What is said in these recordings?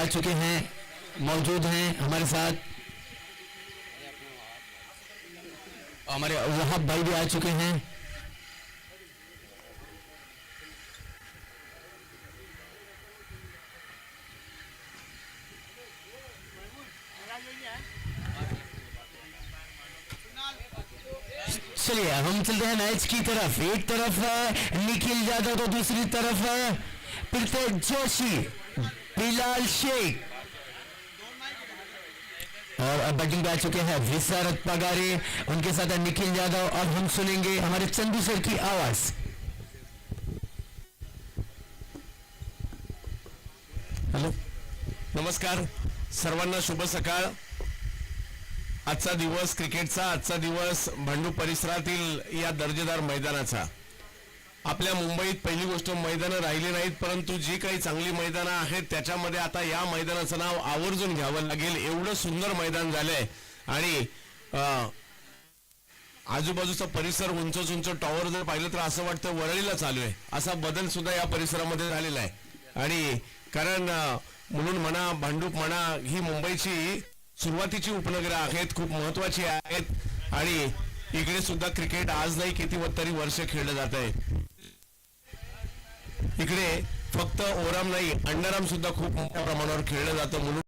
आ चुके हैं, मौजूद हैं हमारे साथ। हमारे वहाब भाई भी आ चुके हैं। चलिए हम चलते हैं मैच की तरफ। एक तरफ है निखिल यादव तो दूसरी तरफ है पृथ्वी जोशी, बिलाल शेख, और बैटिंग पे आ चुके हैं विशारद पगारे, उनके साथ है निखिल यादव। और हम सुनेंगे हमारे चंदू सर की आवाज। हॅलो, नमस्कार सर्वांना, शुभ सकाळ। आजचा दिवस क्रिकेटचा, आजचा दिवस भांडूप परिसरातील या दर्जेदार मैदानाचा। आपल्या मुंबईत पहिली गोष्ट मैदानं राहिली नाहीत, परंतु जी काही चांगली मैदानं आहेत त्याच्यामध्ये आता या मैदानाचं नाव आवर्जून घ्यावं लागेल, एवढं सुंदर मैदान झालंय। आणि आजूबाजूचा परिसर उंच उंच टॉवर जर पाहिलं तर असं वाटतं वरळीला चालू आहे, असा बदल सुद्धा या परिसरामध्ये झालेला आहे। आणि कारण म्हणून म्हणा, भांडूप म्हणा, ही मुंबईची सुरुवातीची उपनगरं आहेत, खूप महत्वाची आहेत। आणि इकडे सुद्धा क्रिकेट आज नाही किती तरी वर्ष खेळलं जात आहे। इकडे फक्त ओराम नाही, अंडरआर्म सुद्धा खूप मोठ्या प्रमाणावर खेळलं जातं। म्हणून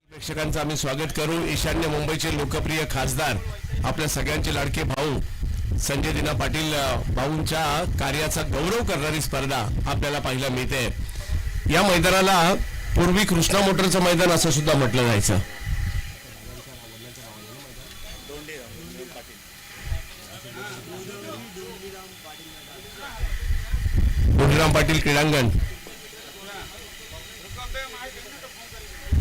प्रेक्षकांचं आम्ही स्वागत करू। ईशान्य मुंबईचे लोकप्रिय खासदार, आपल्या सगळ्यांचे लाडके भाऊ संजय दिना पाटील भाऊंच्या कार्याचा गौरव करणारी स्पर्धा आपल्याला पाहायला मिळते। या मैदानाला पूर्वी कृष्णा मोटरचं मैदान असं सुद्धा म्हटलं जायचं। दोंडीराम पाटील क्रीडांगण,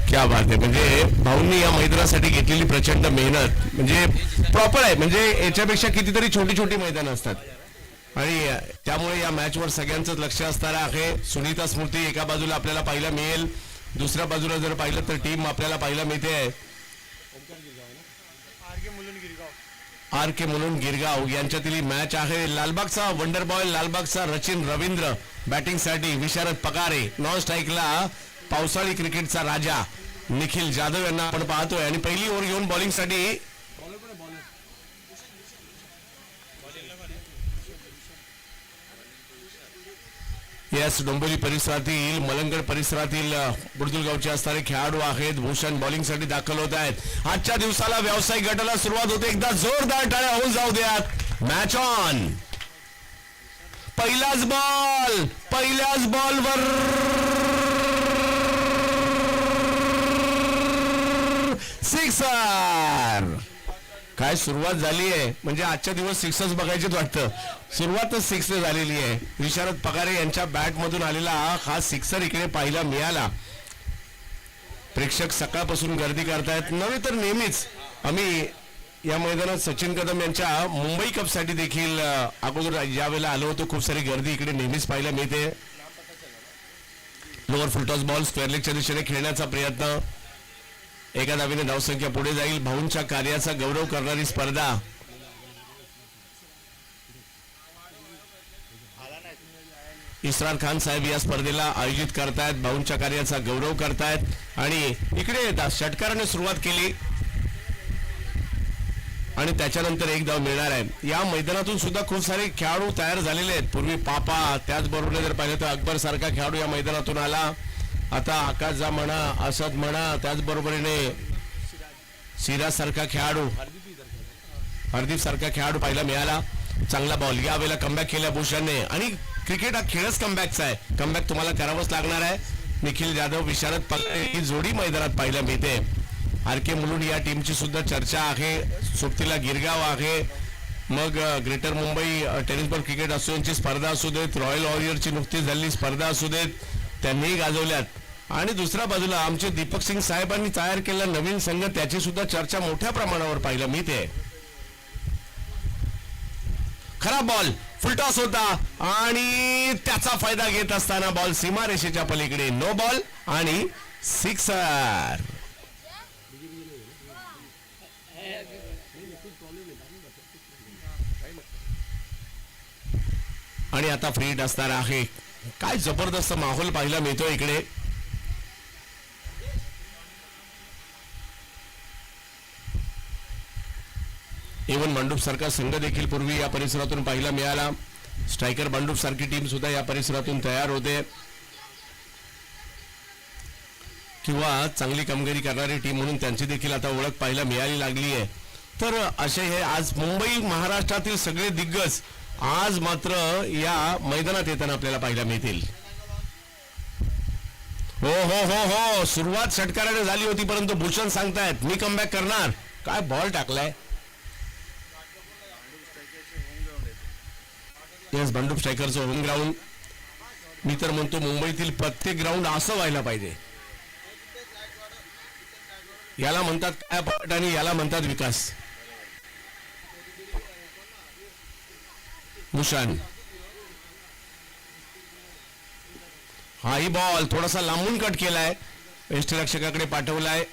क्या बात आहे। म्हणजे भाऊंनी या मैदानासाठी घेतलेली प्रचंड मेहनत म्हणजे प्रॉपर आहे। म्हणजे याच्यापेक्षा कितीतरी छोटी छोटी मैदान असतात आणि त्यामुळे या मॅचवर सगळ्यांचंच लक्ष असणार आहे। सुनीता स्मृती एका बाजूला आपल्याला पाहायला मिळेल, दुसऱ्या बाजूला जर पाहिलं तर टीम आपल्याला पाहायला मिळते आर के मुलुंड गिरगाव यांच्यातील मॅच आहे। लालबागचा वंडर बॉय, लालबागचा रचिन रवींद्र बॅटिंगसाठी, विशारद पगारे नॉन स्ट्राईकला, पावसाळी क्रिकेटचा राजा निखिल जाधव यांना आपण पाहतोय। आणि पहिली ओव्हर घेऊन बॉलिंगसाठी यस, डोंबिवली परिसरातील, मलंगड परिसरातील बुर्दुलगावचे असणारे खेळाडू आहेत। भूषण बॉलिंगसाठी दाखल होत आहेत। आजच्या दिवसाला व्यावसायिक गटाला सुरुवात होते, एकदा जोरदार टाळ्या होऊन जाऊ द्यात। Match on. पहिलाच बॉल, पहिल्याच बॉलवर सिक्सर। काय सुरुवात झाली आहे, म्हणजे आजच्या दिवस सिक्सर्स बघायचेच वाटतं। सुरुवातच सिक्स झालेली आहे। विशारद पगारे यांच्या बॅट मधून आलेला हा सिक्सर इकडे पाहायला मिळाला। प्रेक्षक सकाळपासून गर्दी करतायत, नव्हे तर नेहमीच आम्ही या मैदानात सचिन कदम यांच्या मुंबई कप साठी देखील अगोदर यावेळेला आलो होतो। खूप सारी गर्दी इकडे नेहमीच पाहायला मिळते। लोअर फुलटॉस बॉल स्क्वेअर लेगच्या दिशेने खेळण्याचा प्रयत्न, एका धावेने धावसंख्या पुढे जाईल। भाऊंच्या कार्याचा गौरव करणारी स्पर्धा। इस्रार खान साहेब या स्पर्धेला आयोजित करतायत, भाऊंच्या कार्याचा गौरव करतायत। आणि इकडे षटकाराने सुरुवात केली आणि त्याच्यानंतर एक धाव मिळणार आहे। या मैदानातून सुद्धा खूप सारे खेळाडू तयार झालेले आहेत। पूर्वी पापा, त्याचबरोबर जर पाहिलं तर अकबर सारखा खेळाडू या मैदानातून आला। आता आकाश जा म्हणा, असद म्हणा, त्याचबरोबरीने सिराज सारखा खेळाडू, हरदीप सारखा खेळाडू पाहायला मिळाला। चांगला बॉल, यावेळेला कमबॅक केला भूषणने। आणि क्रिकेट हा खेळच कमबॅकचा आहे, कमबॅक तुम्हाला करावंच लागणार आहे। निखिल जाधव, विशारद पगारे ही जोडी मैदानात पाहायला मिळते। आर के मुलुंड या टीमची सुद्धा चर्चा आहे। सोबतीला गिरगाव आहे, मग greater Mumbai tennis ball cricket असोसिएशनची स्पर्धा असू देत, रॉयल वॉरियरची नुकतीच झालेली स्पर्धा असू देत, त्यांनीही गाजवल्यात। आणि दुसऱ्या बाजूला आमचे दीपक सिंग साहेबांनी तयार केलेला नवीन संघ, त्याची सुद्धा चर्चा मोठ्या प्रमाणावर पाहायला मिळते। खराब बॉल, फुलटॉस होता आणि त्याचा फायदा घेत असताना बॉल सीमारेषेच्या पलीकडे, नो बॉल आणि सिक्सर। आणि आता फ्री हिट असणार आहे. काय जबरदस्त माहोल पाहायला मिळतो इकडे. इवन मांडूप सारखा संघ देखील पूर्वी या परिसरातून पाहायला मिळाला. स्ट्रायकर मांडूप सारखी टीम सुद्धा या परिसरातून तयार होते, किंवा चांगली कामगिरी करणारी टीम म्हणून त्यांची देखील आता ओळख पाहायला मिळाली लागली आहे. तर असे हे आज मुंबई महाराष्ट्रातील सगळे दिग्गज आज मात्र या मैदानात येताना आपल्याला पाहायला मिळतील. हो हो हो हो, सुरुवात षटकाराने झाली होती, परंतु भूषण सांगतायत मी कमबॅक करणार. काय बॉल टाकलाय. येस, भांडूप स्ट्रायकरचं होम ग्राउंड. मी तर म्हणतो मुंबईतील प्रत्येक ग्राउंड असं व्हायला पाहिजे. याला म्हणतात काय पट आणि याला म्हणतात विकास. भूषण, हाही बॉल थोडासा लांबून कट केलाय, यष्टीरक्षकाकडे पाठवलाय.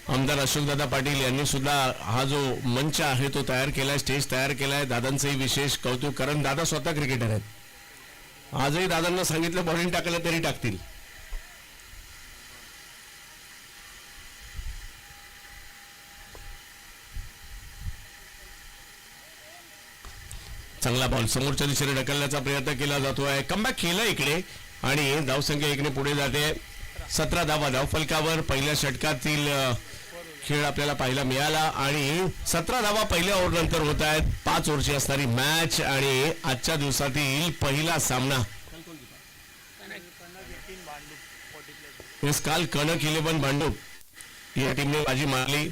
आमदार अशोकदादा पाटील यांनी सुद्धा हा जो मंच आहे तो तयार केलाय, स्टेज तयार केलाय. दादांचंही विशेष कौतुक, कारण दादा स्वतः क्रिकेटर आहेत. आजही दादांना सांगितलं बॉलिंग टाकलं तरी टाकतील. चांगला बॉल समोरच्या दिशेने ढकलण्याचा प्रयत्न केला जातोय. कमबॅक केलं इकडे आणि धावसंख्या एकने पुढे जाते. 17 धावा धावफलकावर पहिल्या षटकातील खेळ आपल्याला पाहायला मिळाला आणि 17 धावा पहिल्या ओव्हर नंतर होत आहेत. 5 ओव्हरची असणारी मॅच आणि आजच्या दिवसातील पहिला सामना. काल कनक 11 भांडूप या टीमने बाजी मारली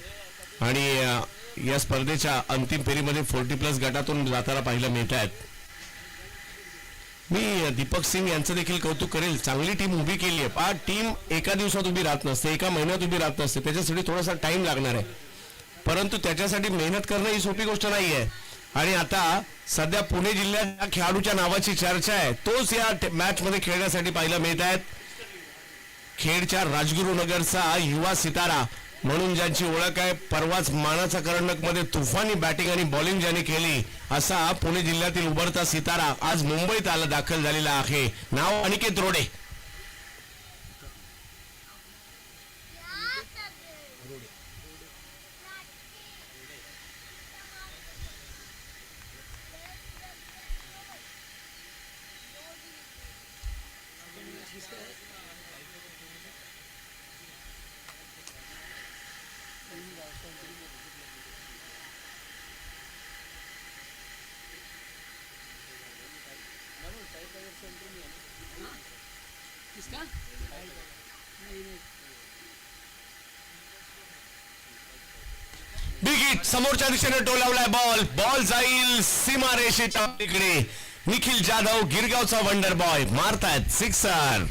आणि या स्पर्धेच्या अंतिम फेरीमध्ये 40+ गटातून जाताना पाहायला मिळत आहेत. मी दीपक सिंग यांचं देखील कौतुक करेल. चांगली टीम उभी केली आहे. पण टीम एका दिवसात उभी राहत नसते, एका महिन्यात उभी राहत नसते. त्याच्यासाठी थोडासा टाइम लागणार आहे, परंतु त्याच्यासाठी मेहनत करणं ही सोपी गोष्ट नाही आहे. आणि आता सध्या पुणे जिल्ह्यात खेळाडूच्या नावाची चर्चा आहे, तोच या मॅच मध्ये खेळण्यासाठी पाहायला मिळत आहेत. खेडच्या राजगुरुनगरचा युवा सितारा म्हणून ज्यांची ओळख आहे, परवाच मानाचा करंडक मध्ये तुफानी बॅटिंग आणि बॉलिंग ज्याने केली, असा पुणे जिल्ह्यातील उभरता सितारा आज मुंबईत आला दाखल झालेला आहे. नाव अनिकेत रोडे. बिग हिट समोरच्या दिशेने टोलावलाय. बॉल जाईल सीमारेषेच्या इकडे. निखिल जाधव गिरगावचा वंडर बॉय मारतायत सिक्सर.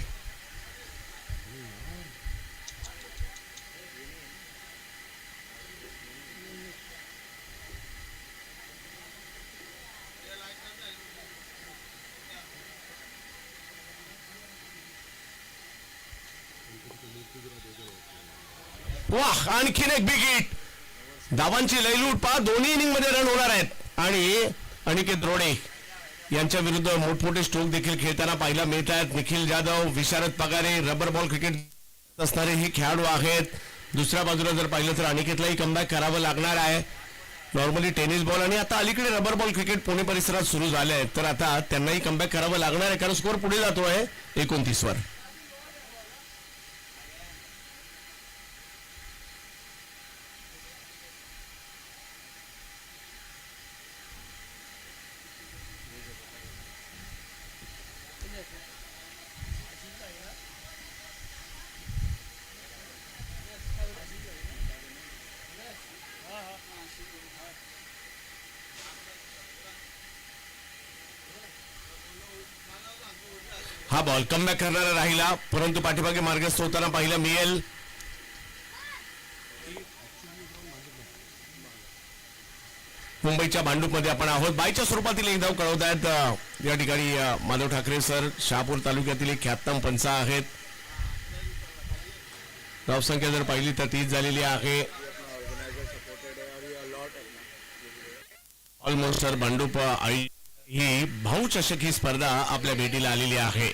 वाह, आणखीन एक बिग हिट. धावांची लयलूट पहा, दोन्ही इनिंग मध्ये रन होणार आहेत. आणि अनिकेत रोडे यांच्या विरुद्ध मोठमोठे स्ट्रोक देखील खेळताना पाहायला मिळत आहेत. निखिल जाधव, विशारद पगारे रबर बॉल क्रिकेट असणारे हे खेळाडू आहेत. दुसऱ्या बाजूला जर पाहिलं तर अनिकेतलाही कमबॅक करावं लागणार आहे. नॉर्मली टेनिस बॉल आणि आता अलीकडे रबर बॉल क्रिकेट पुणे परिसरात सुरू झाले आहे, तर आता त्यांनाही कमबॅक करावं लागणार आहे, कारण स्कोर पुढे जातोय 29 वर. हा बॉल कमबॅक करणारा राहिला, परंतु पाठीमागे मार्गस्थ होताना पाहायला मिळेल. मुंबईच्या भांडूपमध्ये आपण आहोत. बायच्या स्वरूपातील एक धाव कळवत आहेत या ठिकाणी माधव ठाकरे सर. शहापूर तालुक्यातील एक ख्यातनाम पंच आहेत. धावसंख्या जर पाहिली तर 30 झालेली आहे. ऑलमोस्ट सर भांडूप ही भाऊ चषक ही स्पर्धा आपल्या भेटीला आलेली आहे.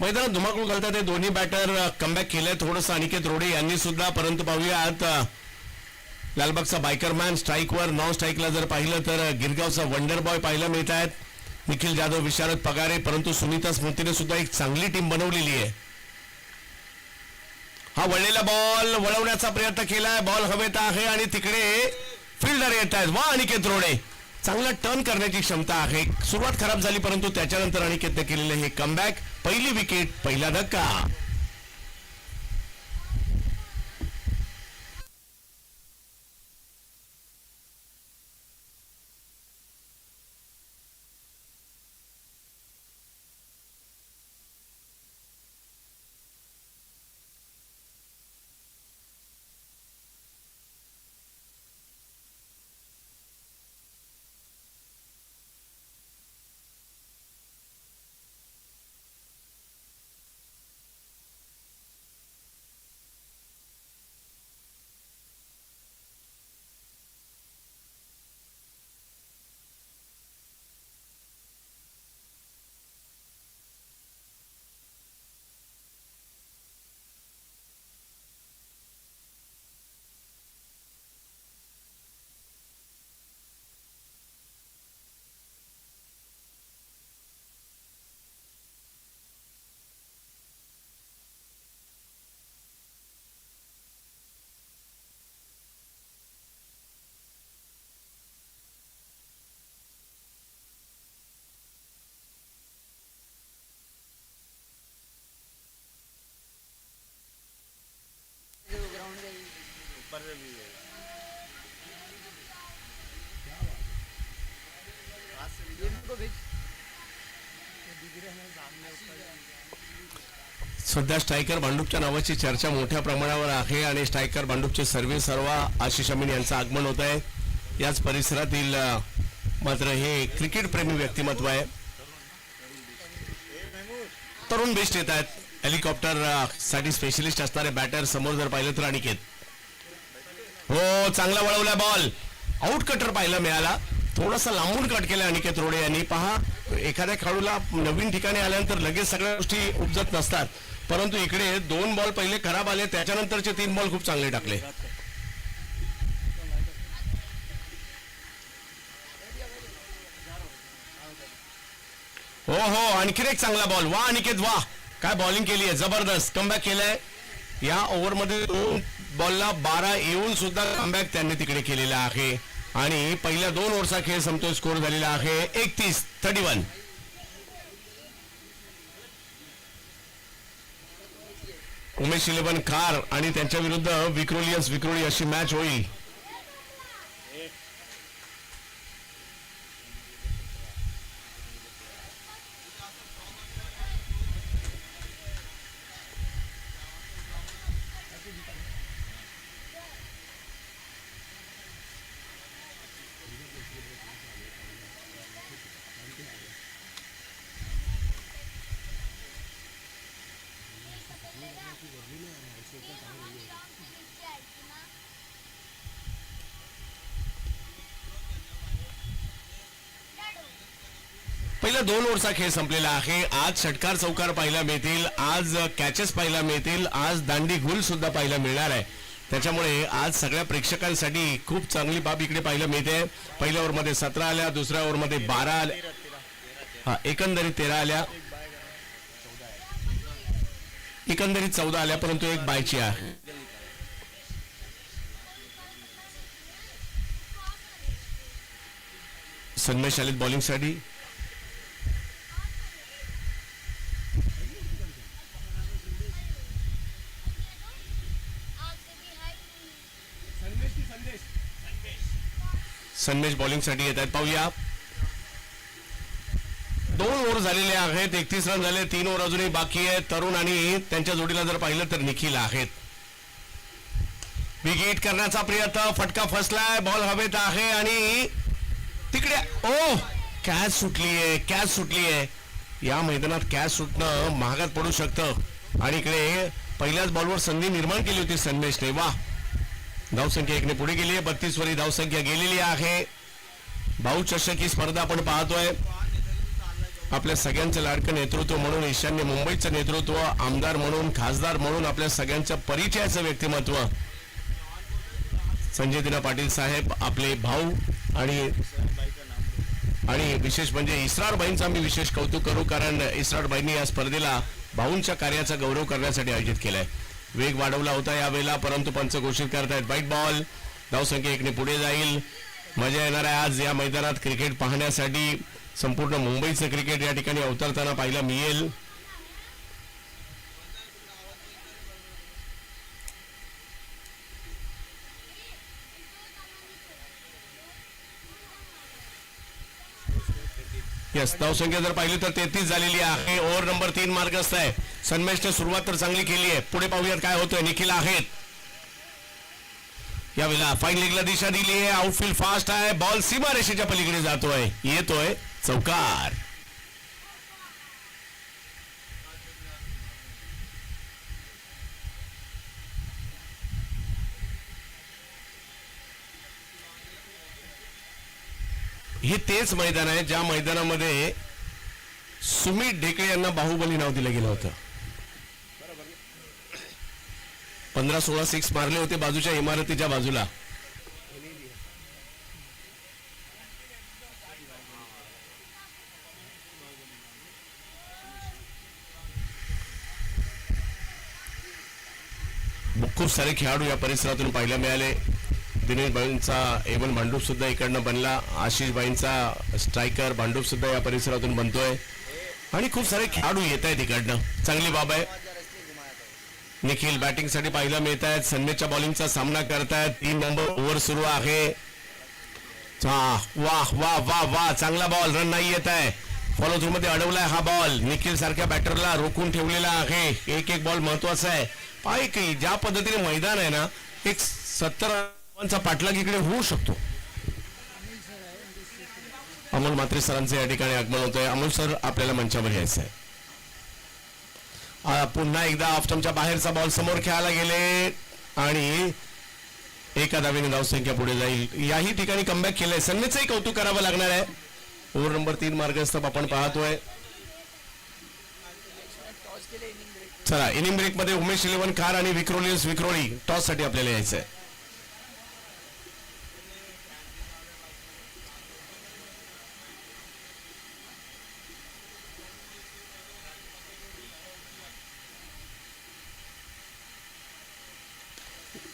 मैदानात धुमाकूळ घालतात हे दोन्ही बॅटर कमबॅक केले थोडस अनिकेत रोडे यांनी सुद्धा. परंतु पाहूयात लालबागचा बायकरमॅन स्ट्राईकवर, नॉन स्ट्राईकला जर पाहिलं तर गिरगावचा वंडर बॉय पाहायला मिळत आहेत. निखिल जाधव, विशारद पगारे. परंतु सुनीता स्मृतीने सुद्धा एक चांगली टीम बनवलेली आहे. हा वळलेला बॉल वळवण्याचा प्रयत्न केलाय, बॉल हवेत आहे आणि तिकडे फिल्डर येत आहेत. वा अनिकेत रोडे, चांगला टर्न करण्याची क्षमता आहे. सुरुवात खराब झाली परंतु त्याच्यानंतर अनिकेतने केलेले हे कमबॅक. पहिली विकेट, पहिला धक्का. सध्या स्ट्रायकर भांडूपच्या नावाची चर्चा मोठ्या प्रमाणावर आहे आणि स्ट्रायकर भांडूपचे सर्वे सर्वा आशिष अमीन यांचं आगमन होत आहे. याच परिसरातील मात्र हे क्रिकेट प्रेमी व्यक्तिमत्व आहे. तरुण बेस्ट येत आहेत. हेलिकॉप्टर साठी स्पेशलिस्ट असणारे बॅटर समोर जर पाहिलं तर अनिकेत. हो, चांगला वळवला बॉल, आउट कटर पाहायला मिळाला. थोडासा लांबून कट केला अनिकेत रोडे यांनी. पहा, एखाद्या खेळाडूला नवीन ठिकाणी आल्यानंतर लगेच सगळ्या गोष्टी उपजत नसतात. परंतु इकडे 2 बॉल पहिले खराब आले, त्याच्यानंतरचे 3 बॉल खूप चांगले टाकले. हो हो, आणखीन एक चांगला बॉल. वा अनिकेत वा, काय बॉलिंग केली आहे, जबरदस्त कमबॅक केलंय. या ओव्हरमध्ये 2 बॉलला 12 येऊन सुद्धा कमबॅक त्यांनी तिकडे केलेला आहे आणि पहिल्या 2 ओव्हरचा खेळ संपतोय. स्कोर झालेला आहे 31-31. उमेश 11 खार आणि त्यांच्या विरुद्ध विक्रोलियन्स विक्रोळी अशी मॅच होईल. पहिल्या 2 ओव्हरचा खेळ संपलेला आहे. आज षटकार चौकार पाहायला मिळतील, आज कॅचेस पाहायला मिळतील, आज दांडी गुल सुद्धा पाहायला मिळणार आहे. त्याच्यामुळे आज सगळ्या प्रेक्षकांसाठी खूप चांगली बाब इकडे पाहायला मिळते. पहिल्या ओव्हरमध्ये 17 आल्या, दुसऱ्या ओव्हरमध्ये 12 आल्या, एकंदरीत 13 आल्या, एकंदरीत 14 आल्या, परंतु एक बायची आहे. सन्मेश आलेत बॉलिंगसाठी. सन्मेश बॉलिंगसाठी येत आहेत. पाहूया, 2 ओव्हर झालेले आहेत, 31 रन झाले, 3 ओव्हर अजूनही बाकी आहेत. तरुण आणि त्यांच्या जोडीला जर पाहिलं तर निखिल आहेत. विकेट करण्याचा प्रयत्न, फटका फसलाय, बॉल हवेत आहे आणि तिकडे ओ कॅच सुटलीये, कॅच सुटलीये. या मैदानात कॅच सुटणं महागात पडू शकतं आणि इकडे पहिल्याच बॉलवर संधी निर्माण केली होती सन्मेशने. वा, धावसंख्या 1 ने पुढे गेली आहे. 32 वरी धावसंख्या गेलेली आहे. भाऊ चषक ही स्पर्धा आपण पाहतोय. आपल्या सगळ्यांचं लाडकं नेतृत्व म्हणून, ईशान्य मुंबईचं नेतृत्व, आमदार म्हणून, खासदार म्हणून, आपल्या सगळ्यांचं परिचयाचं व्यक्तिमत्व संजय दिना पाटील साहेब, आपले भाऊ आणि विशेष म्हणजे इसरारबाईंचा मी विशेष कौतुक करू, कारण इसरारबाईंनी या स्पर्धेला भाऊंच्या कार्याचा गौरव करण्यासाठी आयोजित केलाय. वेग वाढवला होता यावेळेला, परंतु पंच घोषित करतायत व्हाईट बॉल. धावसंख्या 1 ने पुढे जाईल. मजा येणार आहे आज या मैदानात क्रिकेट पाहण्यासाठी. संपूर्ण मुंबईचं क्रिकेट या ठिकाणी अवतरताना पाहायला मिळेल. यस, धावसंख्या जर पाहिली तर 33 झालेली आहे. ओव्हर नंबर 3 मार्गस्थ आहे. सन्मेशने सुरुवात तर चांगली केली आहे. पुढे पाहूयात काय होतंय. निखिल आहेत यावेळेला फाईन लेगला दिशा दिली आहे. आउटफील्ड फास्ट आहे. बॉल सीमा रेषेच्या पलीकडे जातोय, येतोय चौकार. हे तेच मैदान आहे ज्या मैदानामध्ये सुमित ढेकळे यांना बाहुबली नाव दिलं गेलं होतं. 15-16 सिक्स मारले होते बाजूच्या इमारतीच्या बाजूला. खूप सारे खेळाडू या परिसरातून पाहायला मिळाले. दिनेश बाईंचा एवन भांडूप सुद्धा इकडनं बनला. आशिष बाईंचा स्ट्रायकर भांडूप सुद्धा या परिसरातून बनतोय आणि खूप सारे खेळाडू येत आहेत इकडनं. चांगली बाब आहे. निखिल बॅटिंग साठी पाहायला मिळत आहेत. सन्मेशच्या बॉलिंगचा सामना करतायत. 3 नंबर ओव्हर सुरू आहे. वाह वाह वाह वाह, चांगला बॉल. रन नाही येत आहे. फॉलो थ्रू मध्ये अडवलाय हा बॉल. निखिल सारख्या बॅटरला रोखून ठेवलेला आहे. एक बॉल महत्वाचा आहे. पाय की ज्या पद्धतीने मैदान आहे ना, एक 70 रनांचा पाठलाग इकडे होऊ शकतो. अमोल म्हात्रे सरांचे या ठिकाणी आगमन होत आहे. अमोल सर, आपल्याला मंचावर यायचं आहे. पुन्हा एकदा ऑफस्टंपच्या बाहेरचा बॉल समोर खेळायला गेले आणि एका धावेने धावसंख्या पुढे जाईल. याही ठिकाणी कमबॅक केलंय. सन्मेशचंही कौतुक करावं लागणार आहे. ओव्हर नंबर 3 मार्गस्थ आपण पाहतोय. चला, इनिंग ब्रेक मध्ये उमेश इलेव्हन खार आणि विक्रोळी टॉस साठी आपल्याला यायचंय.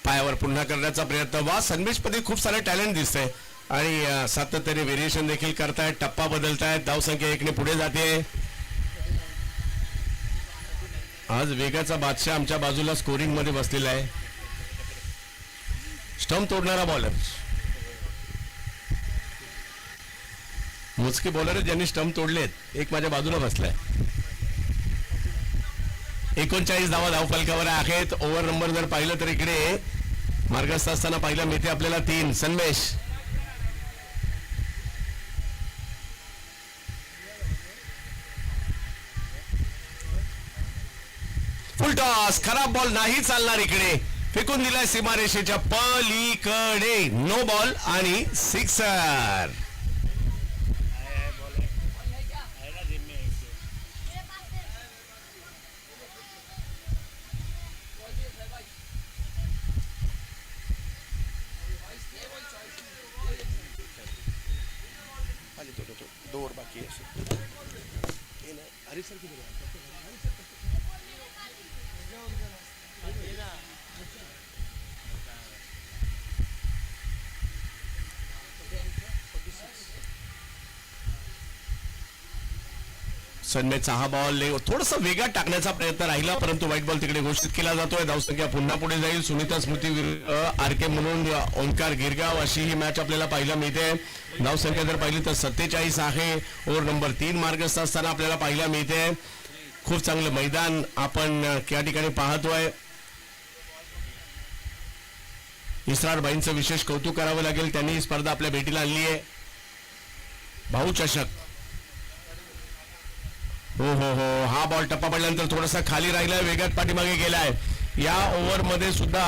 पायावर पुन्हा करण्याचा प्रयत्न. वा, सन्मेश मध्ये खूप सारे टॅलेंट दिसतंय आणि सातत्याने व्हेरिएशन देखील करतायत. टप्पा बदलतायत. धावसंख्या 1 ने पुढे जाते. आज वेगाचा बादशाह आमच्या बाजूला स्कोरिंग मध्ये बसलेला आहे. स्टंप तोडणारा बॉलर. मोजके बॉलर आहेत ज्यांनी स्टंप तोडलेत. एक माझ्या बाजूला बसलाय. 39 धावा धावफलकावर आहेत. ओव्हर नंबर जर पाहिलं तर इकडे मार्गस्थ असताना पाहिला मिळते आपल्याला 3. सन्मेश फुल टॉस. खराब बॉल नाही चालणार. इकडे फेकून दिलाय सीमारेषेच्या पलीकडे. नो बॉल आणि सिक्सर. सन्मेशचा हा बॉल थोडासा वेगात टाकण्याचा प्रयत्न राहिला, परंतु व्हाईट बॉल तिकडे घोषित केला जातोय. धावसंख्या पुन्हा पुढे जाईल. सुनीता स्मृती आरके म्हणून ओंकार गिरगाव अशी ही मॅच आपल्याला पाहायला मिळते. धावसंख्या जर पाहिली तर 47 आहे. ओव्हर नंबर 3 मार्गस्थ असताना आपल्याला पाहायला मिळते. खूप चांगलं मैदान आपण या ठिकाणी पाहतोय. इसरारबाईंचं विशेष कौतुक करावं लागेल. त्यांनी ही स्पर्धा आपल्या भेटीला आणली आहे. भाऊ चषक. हो हो हो, हा बॉल टप्पा पडल्यानंतर थोडासा खाली राहिलाय. वेगात पाठीमागे गेलाय. या ओव्हर मध्ये सुद्धा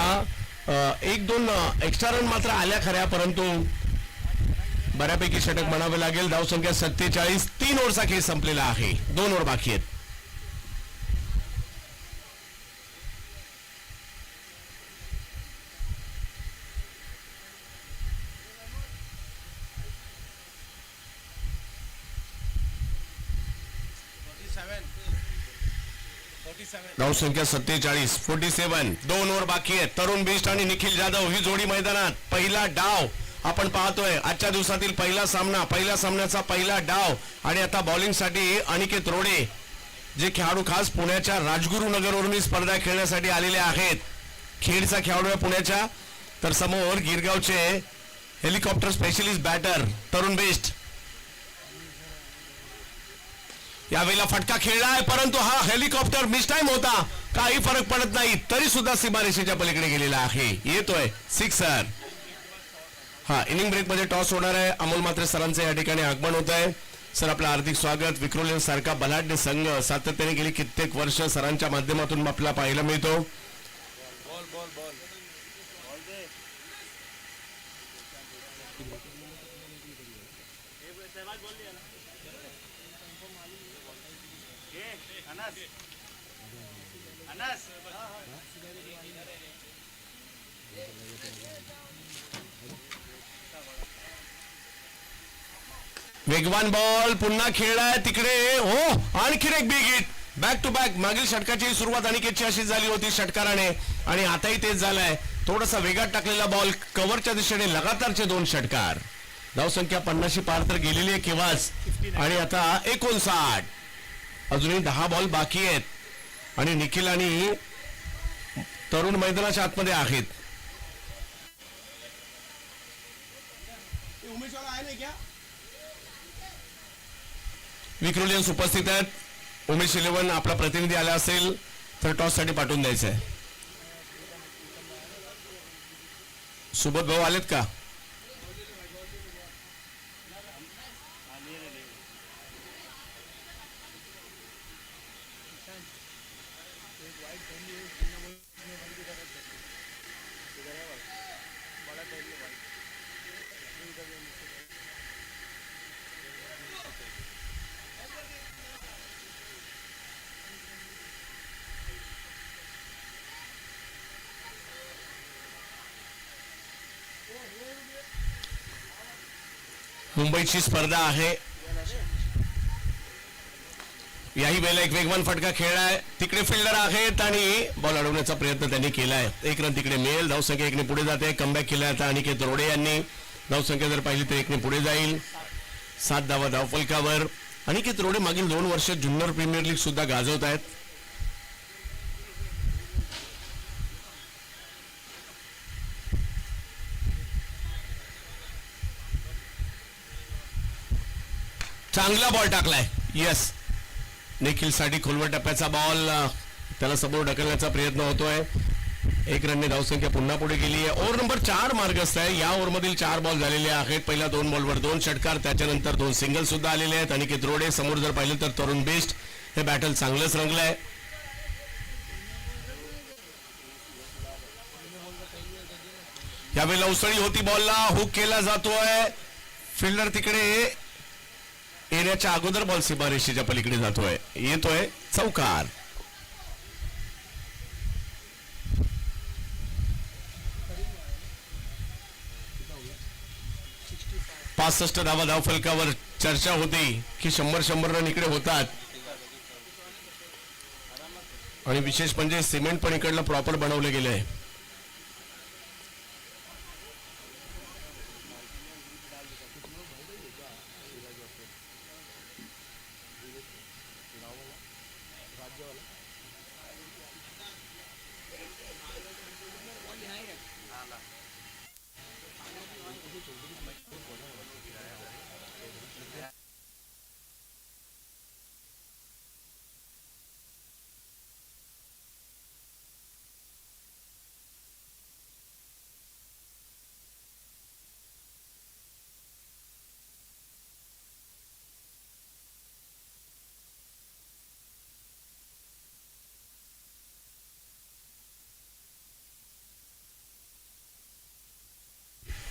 1-2 एक्स्ट्रा रन मात्र आल्या खऱ्या, परंतु बऱ्यापैकी षटक म्हणावे लागेल. धावसंख्या 47. 3 ओव्हरचा खेळ संपलेला आहे. 2 ओव्हर बाकी आहेत. धावसंख्या 47. 47. 2 ओव्हर बाकी आहेत. तरुण बिष्ट आणि निखिल जाधव ही जोडी मैदानात. पहिला डाव आपण पाहतोय. आजच्या दिवसातील पहिला सामना, पहिल्या सामन्याचा पहिला डाव. आणि आता बॉलिंगसाठी अनिकेत रोडे, जे खेळाडू खास पुण्याच्या राजगुरुनगरवरून ही स्पर्धा खेळण्यासाठी आलेले आहेत. खेडचा खेळाडू आहे पुण्याच्या. तर समोर गिरगावचे हेलिकॉप्टर स्पेशलिस्ट बॅटर तरुण बेस्ट. यावेळेला फटका खेळलाय, परंतु हा हेलिकॉप्टर मिस टाइम होता. काही फरक पडत नाही, तरी सुद्धा सीमारेषेच्या पलीकडे गेलेला आहे. येतोय सिक्सर. हा, इनिंग ब्रेक मध्ये टॉस होणार आहे. अमोल मात्रे सरांचे या ठिकाणी आगमन होत आहे. सर, आपलं हार्दिक स्वागत. विक्रोलियन सारखा बलाढ्य संघ सातत्याने गेली कित्येक वर्ष सरांच्या माध्यमातून आपल्याला पाहायला मिळतो. वेगवान बॉल पुन्हा खेळलाय तिकडे. हो, आणखीन एक big hit. Back to back. मागील षटकाची सुरुवात अनिकेतची अशी झाली होती षटकाराने, आणि आताही तेच झालंय. थोडासा वेगात टाकलेला बॉल, कव्हरच्या दिशेने लगातारचे 2 षटकार. धावसंख्या 50 पार तर गेलेली आहे केव्हाच. आणि आता 59. अजूनही 10 बॉल बाकी आहेत. आणि निखिल आणि तरुण मैदानाच्या आतमध्ये आहेत. विक्रोलियन्स उपस्थित आहेत. उमेश 11 आपला प्रतिनिधी आला असेल तर टॉस साठी पाठवून द्यायचं आहे. सुबोध भाऊ आलेत का? मुंबईची स्पर्धा आहे. याही वेळेला एक वेगवान फटका खेळलाय. तिकडे फिल्डर आहेत आणि बॉल अडवण्याचा प्रयत्न त्यांनी केलाय. 1 रन तिकडे मिळेल. धावसंख्या 1 ने पुढे जाते. कमबॅक केलाय आता अनिकेत रोडे यांनी. धावसंख्या जर पाहिली तर 1 ने पुढे जाईल. 7 धावा धावफलकावर. अनिकेत रोडे मागील 2 वर्ष ज्युनियर प्रीमियर लीग सुद्धा गाजवत आहेत. चांगला बॉल टाकलाय. यस, निखिल साठी खोलवर टप्प्याचा बॉल. त्याला समोर ढकलण्याचा प्रयत्न होतोय. 1 रनने धावसंख्या पुन्हा पुढे गेली आहे. ओव्हर नंबर 4 मार्गस्थ आहे. या ओव्हर मधील 4 बॉल झालेले आहेत. पहिल्या 2 बॉलवर 2 षटकार, त्याच्यानंतर 2 सिंगल सुद्धा आलेले आहेत. अनिकेत रोडे समोर जर पाहिलं तर तरुण बेस्ट. हे बॅटल चांगलंच रंगलंय. यावेळेला उसळी होती बॉलला. हुक केला जातोय. फिल्डर तिकडे एरियाच्या अगोदर बॉल सीमारेषेच्या पलीकडे जातोय. येतोय चौकार. 65 धावा धावफलकावर. चर्चा होती की 100 रन इकडे होतात, आणि विशेष म्हणजे सिमेंट पण इकडलं प्रॉपर बनवलं गेलं आहे.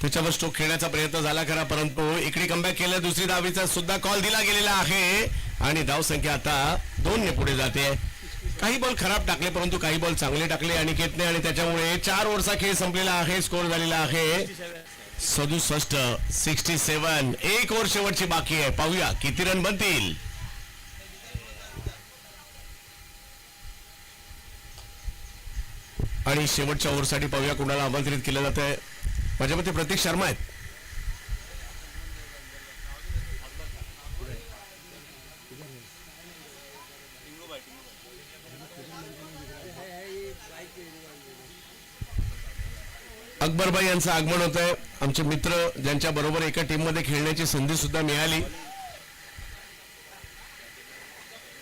त्याच्यावर स्ट्रोक खेळण्याचा प्रयत्न झाला खरा, परंतु इकडे कमबॅक केलं. दुसरी धावीचा सुद्धा कॉल दिला गेलेला आहे आणि धाव संख्या आता 2 ने पुढे जाते. काही बॉल खराब टाकले परंतु काही बॉल चांगले टाकले अनिकेतने आणि त्याच्यामुळे 4 ओव्हरचा खेळ संपलेला आहे. स्कोर झालेला आहे 67. 1 ओव्हर शेवटची बाकी आहे. पाहूया किती रन बनतील. आणि शेवटच्या ओव्हरसाठी पाहूया कुणाला आमंत्रित केलं जात आहे. माझ्या मते प्रतीक शर्मा आहेत. अकबरबाई यांचं आगमन होत आहे. आमचे मित्र ज्यांच्या बरोबर एका टीम मध्ये खेळण्याची संधी सुद्धा मिळाली.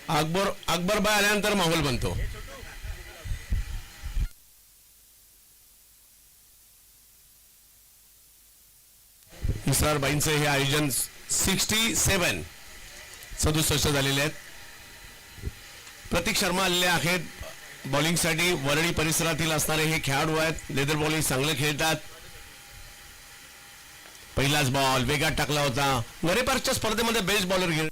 अकबरबाई आल्यानंतर माहोल बनतो. इसरारबाईंचे हे आयोजन 67 झालेले आहेत. प्रतीक शर्मा आलेले आहेत बॉलिंगसाठी. वरळी परिसरातील असणारे हे खेळाडू आहेत. लेदर बॉलिंग चांगलं खेळतात. पहिलाच बॉल वेगात टाकला होता. नरे पार्कच्या स्पर्धेमध्ये बेस्ट बॉलर घेऊन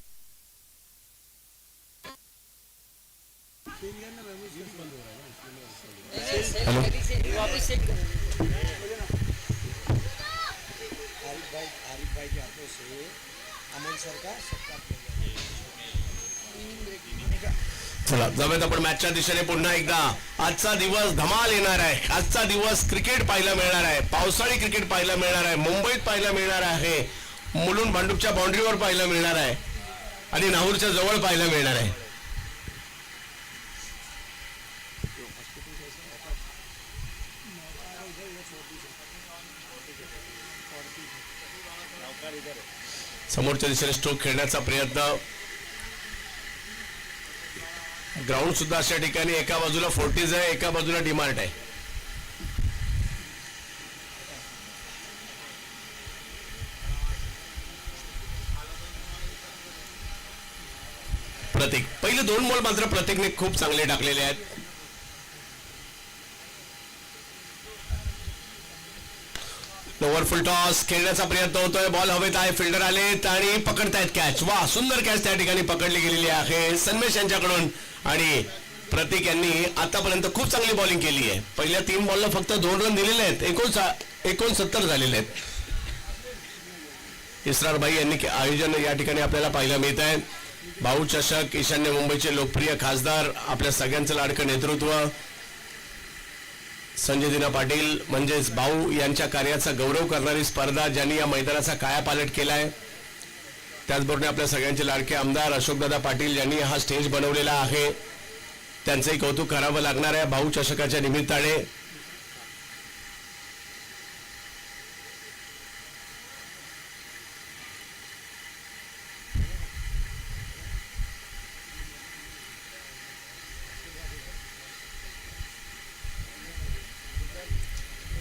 चला जाऊयात आपण मॅचच्या दिशेने. पुन्हा एकदा आजचा दिवस धमाल येणार आहे. आजचा दिवस क्रिकेट पाहायला मिळणार आहे. पावसाळी क्रिकेट पाहायला मिळणार आहे. मुंबईत पाहायला मिळणार आहे. मुलुंड भांडूपच्या बाउंड्रीवर पाहायला मिळणार आहे आणि नाहूरच्या जवळ पाहायला मिळणार आहे. समोरच्या दिशेने स्ट्रोक खेळण्याचा प्रयत्न. ग्राउंड सुद्धा अशा ठिकाणी एका बाजूला फोर्टीज आहे, एका बाजूला डिमार्ट आहे. प्रतीक पहिले 2 बॉल मात्र प्रतीकने खूप चांगले टाकलेले आहेत. लोअर फुल टॉस खेळण्याचा प्रयत्न होतोय. बॉल हवेत आहे. फिल्डर आलेत आणि पकडतायत कॅच. वा सुंदर कॅच त्या ठिकाणी पकडली गेलेली आहे सन्मेश यांच्याकडून. आणि प्रतीक यांनी आतापर्यंत खूप चांगली बॉलिंग केली आहे. पहिल्या 3 बॉलला फक्त 2 रन दिलेले आहेत. 69 झालेले आहेत. इसरारबाई यांनी आयोजन या ठिकाणी आपल्याला पाहायला मिळत आहे. भाऊ चषक ईशान्य मुंबईचे लोकप्रिय खासदार, आपल्या सगळ्यांचं लाडकं नेतृत्व संजय दिना पाटील म्हणजेच भाऊ यांच्या कार्याचा गौरव करणारी स्पर्धा ज्यांनी या मैदानाचा कायापालट केलाय. त्याचबरोबर आपल्या सगळ्यांचे लाडके आमदार अशोकदादा पाटील यांनी हा स्टेज बनवलेला आहे. त्यांचंही कौतुक करावं लागणार आहे भाऊ चषकाच्या निमित्ताने.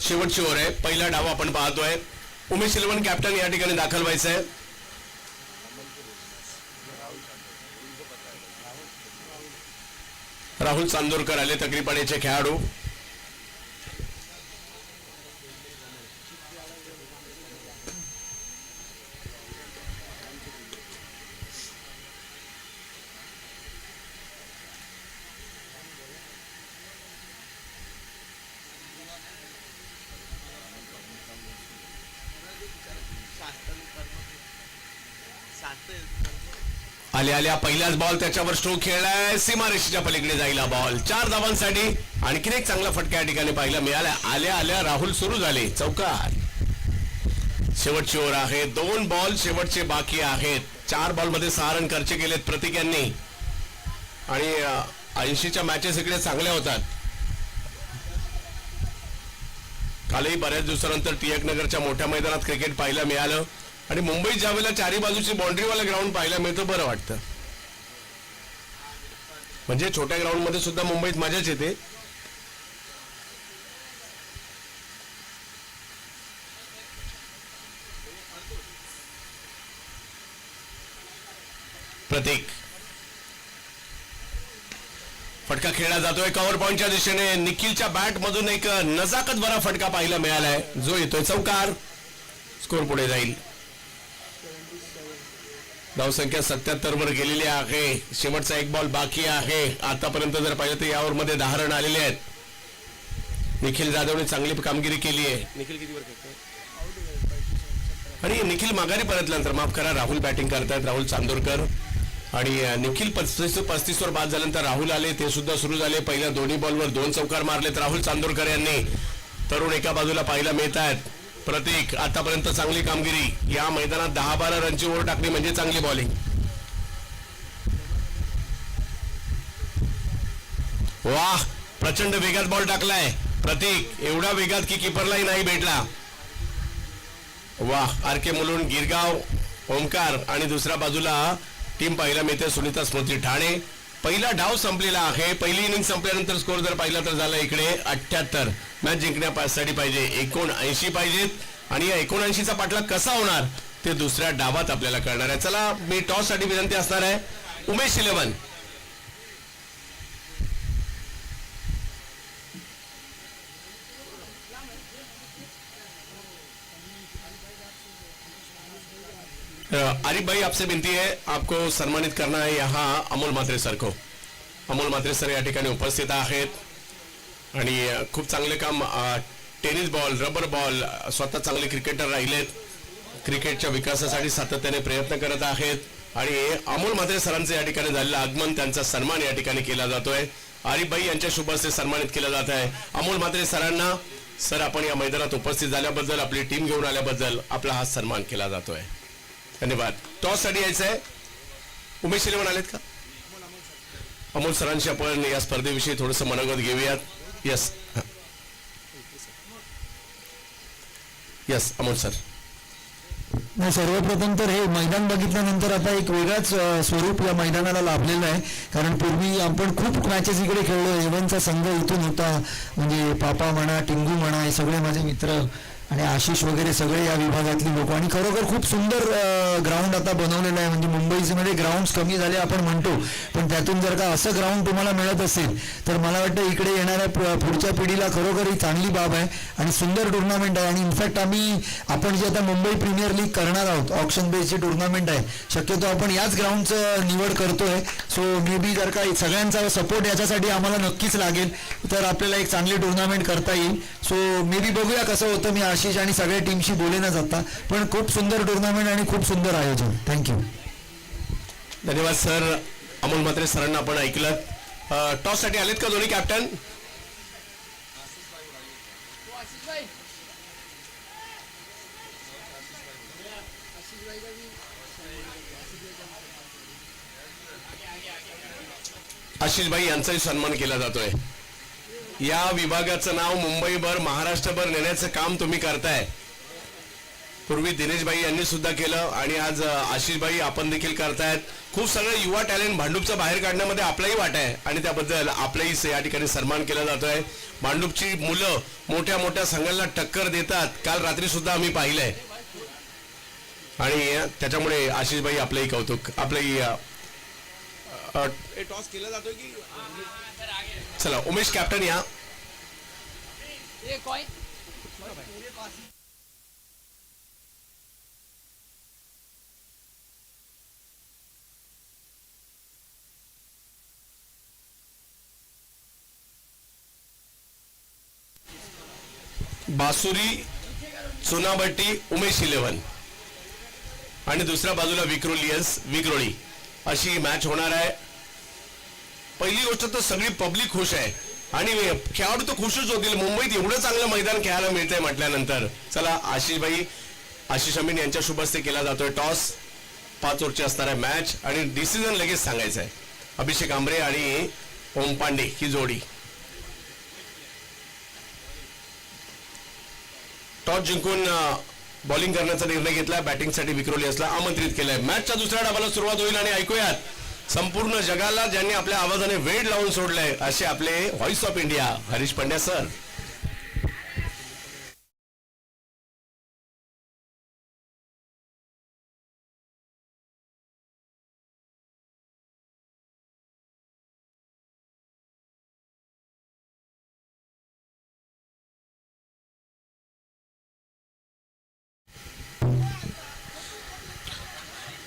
शेवटची ओव्हर आहे. पहिला डाव आपण पाहतोय. उमेश इलेव्हन कॅप्टन या ठिकाणी दाखल व्हायचं आहे. राहुल चांदोरकर आले तकरीपणेचे खेळाडू. आल्या पहिलाच बॉल त्याच्यावर स्ट्रोक खेळलाय. सीमारेषेच्या पलीकडे जाईल बॉल. 4 धावांसाठी आणखीन एक चांगला फटका या ठिकाणी पाहायला मिळाला. आल्या राहुल सुरू झाले. चौकार. शेवटची ओव्हर आहे. 2 बॉल शेवटचे बाकी आहेत. 4 बॉल मध्ये 6 रन खर्च केलेत प्रतीक यांनी आणि 80च्या मॅचेस इकडे चांगल्या होतात. कालही बऱ्याच दिवसानंतर टिळक नगरच्या मोठ्या मैदानात क्रिकेट पाहायला मिळालं आणि मुंबईत ज्यावेळेला 4ही बाजूची बाउंड्रीवाला ग्राउंड पाहायला मिळतं बरं वाटतं. म्हणजे छोट्या ग्राउंड मध्ये सुद्धा मुंबईत मजाच येते. प्रतीक फटका खेळला जातोय कव्हर पॉइंटच्या दिशेने. निखिलच्या बॅट मधून एक नजाकत भरा फटका पाहायला मिळालाय जो येतोय चौकार. स्कोर पुढे जाईल. धावसंख्या 77 वर गेलेली आहे. शेवटचा एक बॉल बाकी आहे. आतापर्यंत जर पाहिलं तर यावर मध्ये 10 रन आलेले आहेत. निखिल जाधवने चांगली कामगिरी केली आहे. निखिल किती वर खेळतोय आणि निखिल माघारी परतल्यानंतर माफ करा राहुल बॅटिंग करतायत. राहुल चांदोरकर आणि निखिल 35 वर बाद झाल्यानंतर राहुल आले. ते सुद्धा सुरू झाले. पहिल्या दोन्ही बॉलवर 2 चौकार मारलेत राहुल चांदोरकर यांनी. तरुण एका बाजूला पाहायला मिळत आहेत. प्रतीक आतापर्यंत चांगली कामगिरी. या मैदानात 10-12 रनची ओव्हर टाकली म्हणजे चांगली बॉलिंग. वाह, प्रचंड वेगात बॉल टाकलाय प्रतीक. एवढा वेगात की किपरलाही नाही भेटला. वाह, आर के मुलुंड, गिरगाव, ओमकार आणि दुसऱ्या बाजूला टीम पाहायला मिळते सुनीता स्मृती ठाणे. पहिला डाव संपलेला आहे. पहिली इनिंग संपल्यानंतर स्कोर जर पाहिला तर झाला इकडे 78. मॅच जिंकण्यासाठी पाहिजे 79 पाहिजेत आणि या 79चा पाठलाग कसा होणार ते दुसऱ्या डावात आपल्याला कळणार आहे. चला, मी टॉस साठी विनंती असणार आहे. उमेश 11 आरिफ भाई, आपसे विनती है, आपको सम्मानित करना है यहाँ अमोल म्हात्रे सर को. अमोल म्हात्रे सर या ठिकाणी उपस्थित आहेत आणि खूप चांगले काम. टेनिस बॉल, रबर बॉल, स्वतः चांगले क्रिकेटर राहिलेत. क्रिकेटच्या विकासासाठी सातत्याने प्रयत्न करत आहेत आणि अमोल म्हात्रे सरांचे या ठिकाणी झालेलं आगमन, त्यांचा सन्मान या ठिकाणी केला जातोय. आरिफ भाई यांच्या शुभ हस्ते सन्मानित केलं जात आहे अमोल म्हात्रे सरांना. सर, आपण या मैदानात उपस्थित झाल्याबद्दल, आपली टीम घेऊन आल्याबद्दल आपला हा सन्मान केला जातोय. धन्यवाद. टॉस साठी यायचं आहे. उमेश 11 आलेत का? अमोल सरांशी आपण या स्पर्धेविषयी थोडस मनोगत घेऊयात. Yes yes Amol sir. नाही, सर्वप्रथम तर हे मैदान बघितल्यानंतर आता एक वेगळाच स्वरूप या मैदानाला लाभलेलं आहे. कारण पूर्वी आपण खूप मॅचेस इकडे खेळलो. एव्हनचा संघ इथून होता. म्हणजे पापा म्हणा, टिंगू म्हणा, हे सगळे माझे मित्र आणि आशिष वगैरे सगळे या विभागातली लोक. आणि खरोखर खूप सुंदर ग्राउंड आता बनवलेलं आहे. म्हणजे मुंबईमध्ये ग्राउंड्स कमी झाले आपण म्हणतो, पण त्यातून जर का असं ग्राउंड तुम्हाला मिळत असेल तर मला वाटतं इकडे येणाऱ्या पुढच्या पिढीला खरोखर ही चांगली बाब आहे आणि सुंदर टुर्नामेंट आहे. आणि इनफॅक्ट आपण जे आता मुंबई प्रीमियर लीग करणार आहोत, ऑप्शन बेसची टुर्नामेंट आहे, शक्यतो आपण याच ग्राउंडचं निवड करतोय. सो मे बी जर का सगळ्यांचा सपोर्ट याच्यासाठी आम्हाला नक्कीच लागेल तर आपल्याला एक चांगली टुर्नामेंट करता येईल. सो मे बी बघूया कसं होतं. मी आशिष आणि सगळ्या टीमशी बोलेना जाता, पण खूप सुंदर टुर्नामेंट आणि खूप सुंदर आयोजन. थँक्यू. धन्यवाद सर. अमोल म्हात्रे सरांना आपण ऐकलं. टॉस साठी आलेत का दोन्ही कॅप्टन? आशिष भाई यांचाही सन्मान केला जातोय. या विभागाचं नाव मुंबईभर, महाराष्ट्रभर नेण्याचं काम तुम्ही करताय. पूर्वी दिनेश भाई यांनी सुद्धा केलं आणि आज आशिष भाई आपण देखील करतायत. खूप सगळं युवा टॅलेंट भांडूपचं बाहेर काढण्यामध्ये आपलाही वाटा आहे आणि त्याबद्दल आपलाही या ठिकाणी सन्मान केला जातोय. भांडूपची मुलं मोठ्या मोठ्या संघांना टक्कर देतात. काल रात्री सुद्धा आम्ही पाहिलंय आणि त्याच्यामुळे आशिष भाई आपलंही कौतुक. आपलंही टॉस केला जातोय की चला उमेश कॅप्टन या. बासुरी, चुनाभट्टी, उमेश 11 आणि दुसऱ्या बाजूला विक्रोळी अशी मॅच होणार आहे. पहिली गोष्ट तर सगळी पब्लिक खुश आहे आणि खेळाडू तर खुशच होतील. मुंबईत एवढं चांगलं मैदान खेळायला मिळतंय म्हटल्यानंतर. चला आशिष अमीन यांच्या शुभ हस्ते केला जातोय टॉस. 5 ओव्हरची असणार आहे मॅच आणि डिसिजन लगेच सांगायचं आहे. अभिषेक आंबरे आणि ओम पांडे ही जोडी. टॉस जिंकून बॉलिंग करण्याचा निर्णय घेतला. बॅटिंगसाठी विक्रोली असला आमंत्रित केलंय. मॅचच्या दुसऱ्या डावाला सुरुवात होईल आणि ऐकूयात संपूर्ण जगाला ज्यांनी आपल्या आवाजाने वेड लावून सोडलंय असे आपले voice of India Harish Pandya sir.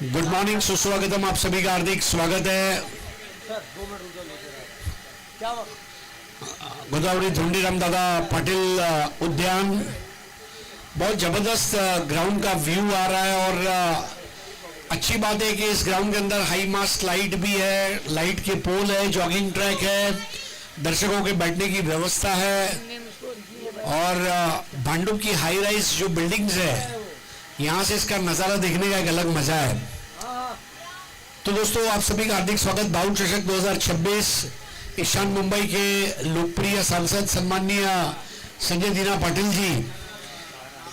Good morning, सुस्वागतम। आप सभी का हार्दिक स्वागत है गोदावरी धोंडीराम दादा पाटिल उद्यान। बहुत जबरदस्त ग्राउंड का व्यू आ रहा है और अच्छी बात है कि इस ग्राउंड के अंदर हाई मास्ट लाइट भी है, लाइट के पोल है, जॉगिंग ट्रैक है, दर्शकों के बैठने की व्यवस्था है और भांडुप की हाई राइज जो बिल्डिंग्स है, यहाँ से इसका नज़ारा देखने का एक अलग मजा है। तो दोस्तों, आप सभी का हार्दिक स्वागत। बाउल चषक 2026 ईशान मुंबई के लोकप्रिय सांसद सम्माननीय संजय दीना पाटिल जी,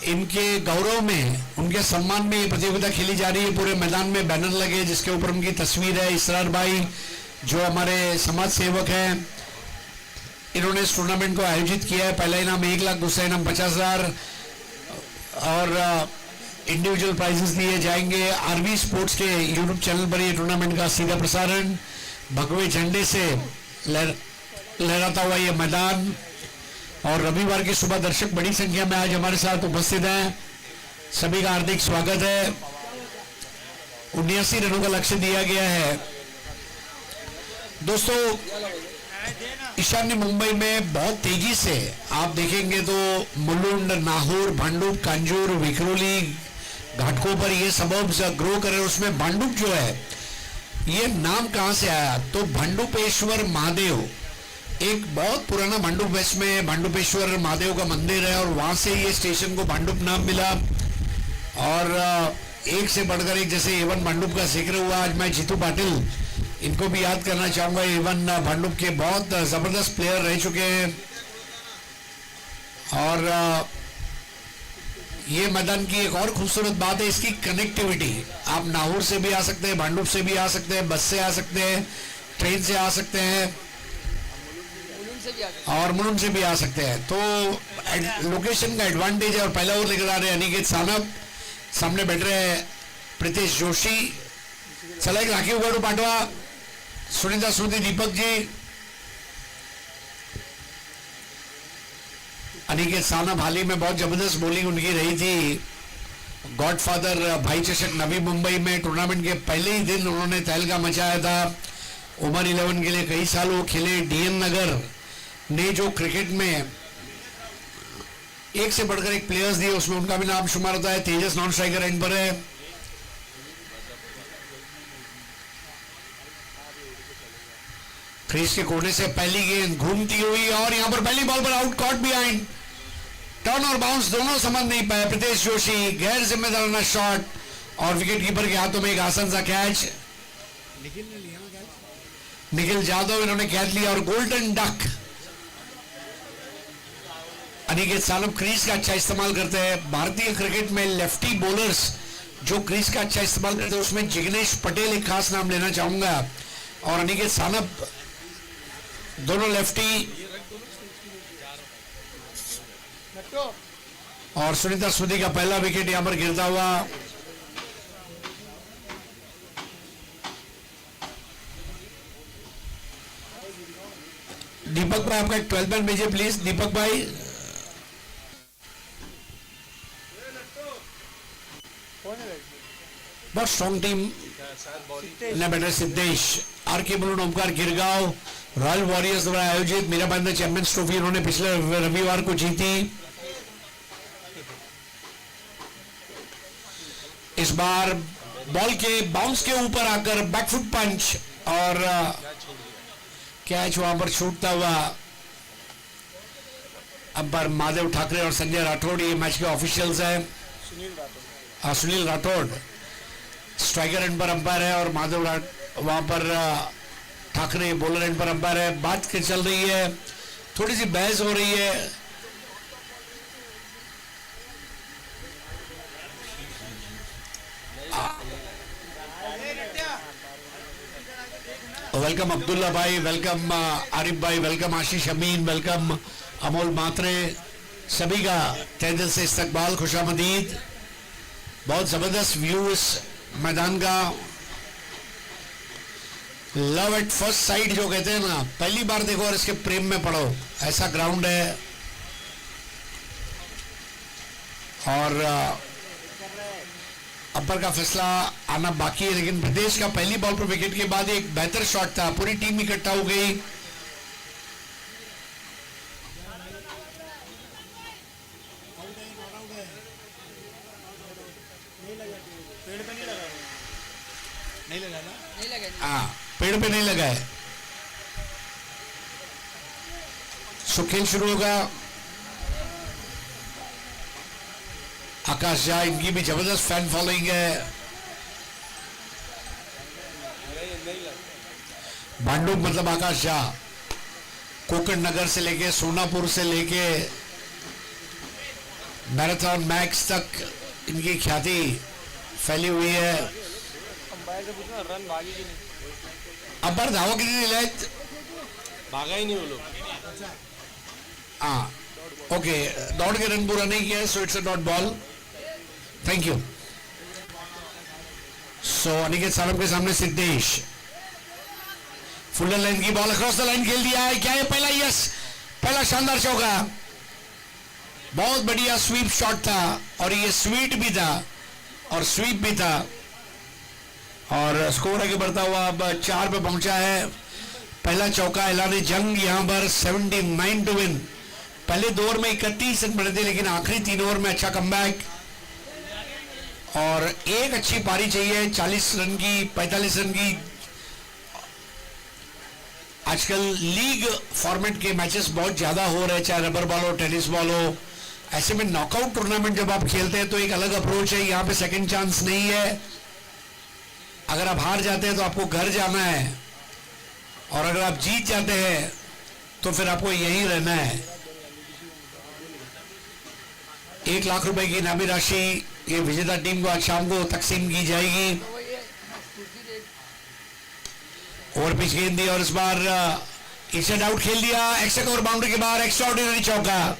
इनके गौरव में, उनके सम्मान में ये प्रतियोगिता खेली जा रही है। पूरे मैदान में बैनर लगे जिसके ऊपर उनकी तस्वीर है। इसरार भाई जो हमारे समाज सेवक हैं, इन्होंने इस टूर्नामेंट को आयोजित किया है। पहला इनाम 1 लाख, दूसरा इनाम 50,000 और इंडिविजुअल प्राइजेस दिए जाएंगे। आरवी स्पोर्ट्स के यूट्यूब चैनल पर ये टूर्नामेंट का सीधा प्रसारण भगवे झंडे से लहराता हुआ ये मैदान। और रविवार की सुबह दर्शक बड़ी संख्या में आज हमारे साथ उपस्थित हैं। सभी का हार्दिक स्वागत है। 79 रनों का लक्ष्य दिया गया है। दोस्तों, ईशान्य मुंबई में बहुत तेजी से आप देखेंगे तो मुलुंड, नाहूर, भांडुप, कांजूर, विक्रोली घाटकोपर ये सबर्ब्स ग्रो कर रहे हैं। उसमें भांडुप जो है, ये नाम कहां से आया? तो भांडुपेश्वर महादेव, एक बहुत पुराना भांडुप वेस्ट में भांडुपेश्वर महादेव का मंदिर है और वहां से ये स्टेशन को भांडुप नाम मिला। और एक से बढ़कर एक, जैसे एवन भांडुप का जिक्र हुआ, आज मैं जीतू पाटिल इनको भी याद करना चाहूंगा। एवन भांडुप के बहुत जबरदस्त प्लेयर रह चुके हैं और ये मैदान की एक और खूबसूरत बात है इसकी कनेक्टिविटी। आप नाहौर से भी आ सकते हैं, भांडुप से भी आ सकते हैं, बस से आ सकते हैं, ट्रेन से आ सकते हैं और मुलुंड से भी आ सकते हैं। तो लोकेशन का एडवांटेज है। और पहला ओवर लेकर आ रहे हैं अनिकेत सानप, सामने बैठ रहे हैं प्रीतेश जोशी। चला एक राखी उगाड़ू पाटवा, सुनीता स्मृति, दीपक जी। अनिकेत सानप हाल ही में बहुत जबरदस्त बॉलिंग उनकी रही थी। गॉडफादर भाई चषक नवी मुंबई में टूर्नामेंट के पहले ही दिन उन्होंने तहलका मचाया था। ओवर 11 के लिए कई साल वो खेले। डीएन नगर ने जो क्रिकेट में एक से बढ़कर एक प्लेयर्स दिए, उसमें उनका भी नाम शुमार होता है। तेजस नॉन स्ट्राइकर एंड पर है। क्रीज के कोने से पहली गेंद घूमती हुई और यहां पर पहली बॉल पर आउट, कॉट बिहाइंड। टर्न और बाउंस दोनों समझ नहीं पाए प्रीतेश जोशी। गैर जिम्मेदाराना शॉट और विकेट कीपर के हाथों में एक आसान सा कैच। निखिल जाधव इन्होंने कैच लिया और golden duck. Aniket Sanap crease का अच्छा इस्तेमाल करते हैं। भारतीय क्रिकेट में लेफ्टी बॉलर्स जो क्रीज का अच्छा इस्तेमाल करते हैं उसमें जिग्नेश पटेल एक खास नाम लेना चाहूंगा और अनिकेत सानप दोनों लेफ्टी। और सुनीता स्मृति का पहला विकेट यहां पर गिरता हुआ। दीपक भाई आपका 12 मैन भेजिए प्लीज। दीपक भाई, बहुत स्ट्रॉन्ग टीम ने बैठे Siddhesh. R K balloon Omkar Girgaon royal warriors द्वारा आयोजित मीराबाई चैंपियंस ट्रॉफी उन्होंने पिछले रविवार को जीती। इस बार बॉल के बाउंस के ऊपर आकर बैकफुट पंच और कैच वहां पर छूटता हुआ। अंपायर महादेव ठाकरे और संजय राठौड़ ये मैच के ऑफिशियल्स हैं। सुनील राठौड़ स्ट्राइकर एंड पर अंपायर है और महादेव वहां पर ठाकरे बॉलर एंड पर अंपायर है। बात चल रही है, थोड़ी सी बहस हो रही है। वेलकम अब्दुल्ला भाई, वेलकम आरिफ भाई, वेलकम आशीष अमीन, वेलकम अमोल मात्रे। सभी का तहे दिल से इस्तकबाल, खुशामदीद। बहुत जबरदस्त व्यू इस मैदान का। लव एट फर्स्ट साइट जो कहते हैं ना, पहली बार देखो और इसके प्रेम में पड़ो, ऐसा ग्राउंड है। और अब जंपर का फैसला आना बाकी है, लेकिन प्रदेश का पहली बॉल पर विकेट के बाद एक बेहतर शॉट था, पूरी टीम इकट्ठा हो गई। हाँ, पेड़ पे नहीं लगा है। सो खेल शुरू होगा। आकाश झा, इनकी भी जबरदस्त फैन फॉलोइंग है। भांडुप मतलब आकाश झा, कोकण नगर से लेके सोनापुर से लेके मैराथन मैक्स तक इनकी ख्याति फैली हुई है। अब्बर धावा कितनी दिलाय? भागा ही नहीं वो लोग। हाँ, ओके, दौड़ के रन पूरा नहीं किया है, so it's a dot ball. Thank you. So Aniket Sarang के सामने सिद्धेश, फुल्लर लाइन की बॉल अक्रॉस द लाइन खेल दिया है। क्या है पहला? यस, पहला शानदार चौका, बहुत बढ़िया स्वीप शॉट था, और ये स्वीट भी था और स्वीप भी था, और स्कोर आगे बढ़ता हुआ अब 4 पे पहुंचा है। पहला चौका ऐलान जंग यहां पर 79 टू विन। पहले 2 ओवर में 31 रन बने थे, लेकिन आखिरी 3 ओवर में अच्छा कमबैक, और एक अच्छी पारी चाहिए 40 रन की, 45 रन की। आजकल लीग फॉर्मेट के मैचेस बहुत ज्यादा हो रहे हैं, चाहे रबर बॉल हो, टेनिस बॉल हो। ऐसे में नॉकआउट टूर्नामेंट जब आप खेलते हैं तो एक अलग अप्रोच है, यहाँ पे सेकंड चांस नहीं है। अगर आप हार जाते हैं तो आपको घर जाना है, और अगर आप जीत जाते हैं तो फिर आपको यहीं रहना है। 1 लाख रुपए की इनामी राशि ये विजेता टीम को आज शाम को तकसीम की जाएगी। ओवर पिच गेंद दी, और इस बार इनसेट आउट खेल दिया। एक्स्ट्रा कवर बाउंड्री के बाहर एक्स्ट्राऑर्डिनरी चौका,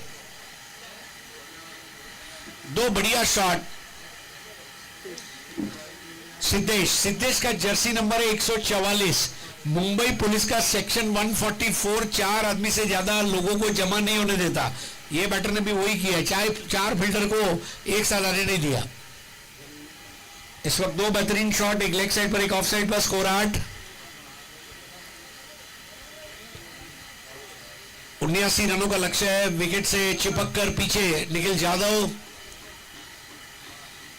2 बढ़िया शॉट। सिद्धेश का जर्सी नंबर है 144। मुंबई पुलिस का सेक्शन 144 4 आदमी से ज्यादा लोगों को जमा नहीं होने देता। ये बैटर ने भी वही किया, चाहे 4 फील्डर को एक साथ आने नहीं दिया। इस वक्त 2 बेहतरीन शॉट, एक लेग साइड पर, एक ऑफ साइड पर। स्कोर 8। 79 रनों का लक्ष्य है। विकेट से चिपक कर पीछे निखिल यादव।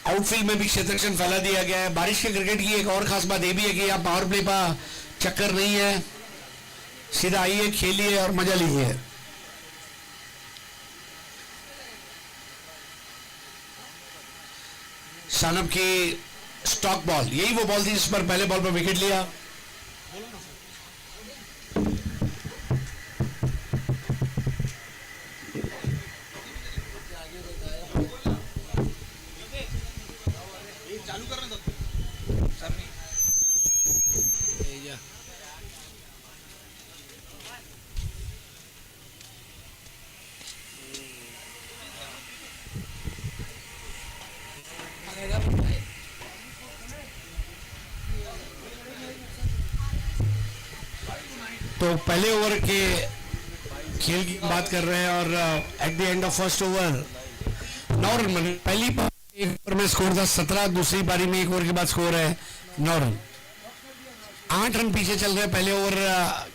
आउटफील्ड में भी क्षेत्ररक्षण फैला दिया गया है। बारिश के क्रिकेट की एक और खास बात यह भी है कि यहाँ पावर प्ले का चक्कर नहीं है, सीधा आइए, खेलिए और मजा लीजिए। सानब की स्टॉक बॉल, यही वो बॉल थी जिस पर पहले बॉल पर विकेट लिया। तो पहले ओवर के खेल की बात कर रहे हैं, और at the end of first over 9 run बने। पहली पारी एक ओवर में स्कोर था 17, दूसरी पारी में 1 ओवर के बाद स्कोर है 9 रन। 8 रन पीछे चल रहे हैं पहले ओवर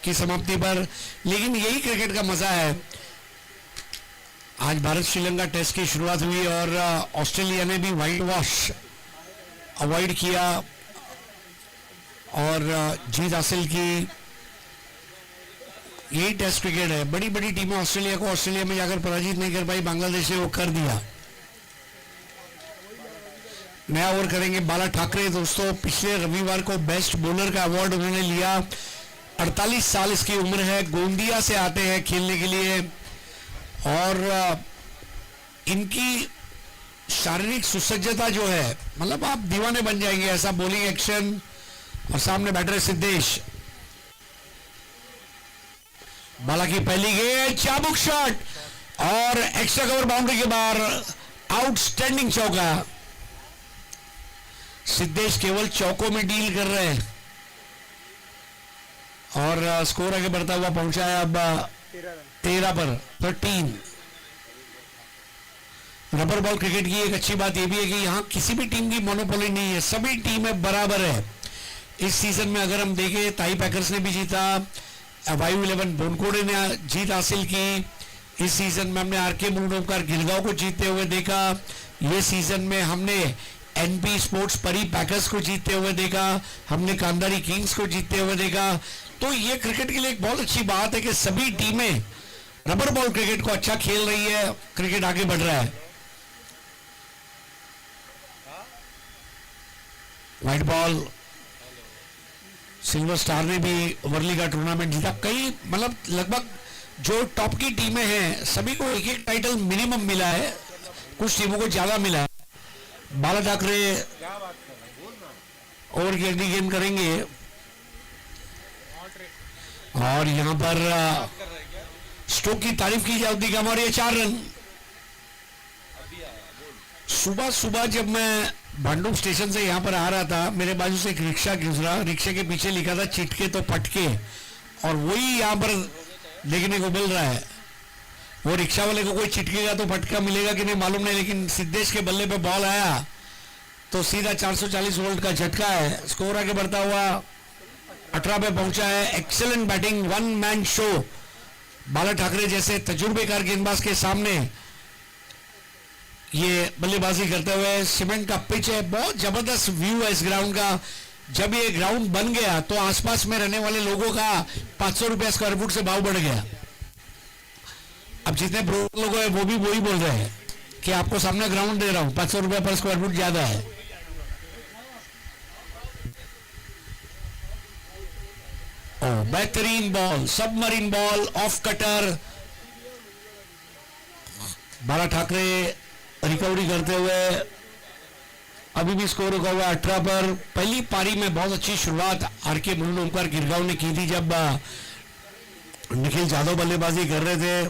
की समाप्ति पर, लेकिन यही क्रिकेट का मजा है। आज भारत श्रीलंका टेस्ट की शुरुआत हुई, और ऑस्ट्रेलिया ने भी व्हाइट वॉश अवॉइड किया और जीत हासिल की। यही टेस्ट क्रिकेट है। बड़ी बड़ी टीमें ऑस्ट्रेलिया को ऑस्ट्रेलिया में जाकर पराजित नहीं कर पाई, बांग्लादेश ने वो कर दिया। नया ओवर करेंगे बाला ठाकरे। दोस्तों, पिछले रविवार को बेस्ट बॉलर का अवार्ड उन्होंने लिया। 48 साल इसकी उम्र है, गोंदिया से आते हैं खेलने के लिए, और इनकी शारीरिक सुसज्जता जो है, मतलब आप दीवाने बन जाएंगे, ऐसा बॉलिंग एक्शन। और सामने बैटर सिद्धेश। बाला की पहली गेंद, चाबुक शॉट, और एक्स्ट्रा कवर बाउंड्री के बाहर आउटस्टैंडिंग चौका। सिद्धेश केवल चौकों में डील कर रहे हैं, और स्कोर आगे बढ़ता हुआ पहुंचा है अब 13 पर 13। रबर बॉल क्रिकेट की एक अच्छी बात यह भी है कि यहाँ किसी भी टीम की मोनोपोली नहीं है, सभी टीमें बराबर है। इस सीजन में अगर हम देखें, ताई पैकर्स ने भी जीता, वायु 11 बोनकोड़े ने जीत हासिल की। इस सीजन में हमने आरके मुंडोकर गिरगांव को जीतते हुए देखा। ये सीजन में हमने एनपी स्पोर्ट्स परी पैकर्स को जीतते हुए देखा, हमने कांदारी किंग्स को जीतते हुए देखा। तो ये क्रिकेट के लिए एक बहुत अच्छी बात है कि सभी टीमें रबर बॉल क्रिकेट को अच्छा खेल रही है, क्रिकेट आगे बढ़ रहा है। व्हाइट बॉल, सिल्वर स्टार ने भी वर्ली का टूर्नामेंट जीता। कई मतलब लगभग जो टॉप की टीमें हैं सभी को एक एक टाइटल मिनिमम मिला है, कुछ टीमों को ज्यादा मिला है। बाला ठाकरे ओवर की अगली गेम करेंगे और यहां पर स्ट्रोक की तारीफ की जाती है और ये 4 रन। सुबह सुबह जब मैं भांडुप स्टेशन से यहां पर आ रहा था, मेरे बाजू से एक रिक्शा गुजरा, रिक्शे के पीछे लिखा था चिटके तो पटके, और वही यहां पर देखने को मिल रहा है। वो रिक्शा वाले को कोई चिटकेगा तो फटका मिलेगा कि नहीं मालूम नहीं, लेकिन सिद्धेश के बल्ले पे बॉल आया तो सीधा 440 वोल्ट का झटका है। स्कोर आगे बढ़ता हुआ 18 पे पहुंचा है। Excellent batting, one man show. Bala Thackeray जैसे तजुर्बेकार गेंदबाज के सामने ये बल्लेबाजी करते हुए। सीमेंट का पिच है, बहुत जबरदस्त व्यू है इस ग्राउंड का। जब ये ग्राउंड बन गया तो आसपास में रहने वाले लोगों का 500 रुपया स्क्वायर फुट से भाव बढ़ गया। अब जितने लोग हैं वो भी वही बोल रहे हैं कि आपको सामने ग्राउंड दे रहा हूं, 500 रुपया पर स्क्वायर फुट ज्यादा है। बेहतरीन ball, submarine ball, off cutter. Bala Thackeray recovery करते हुए अभी भी स्कोर रुका हुआ 18 पर। पहली पारी में बहुत अच्छी शुरुआत आरके मुंडोकर गिरगांव ने की थी जब निखिल यादव बल्लेबाजी कर रहे थे।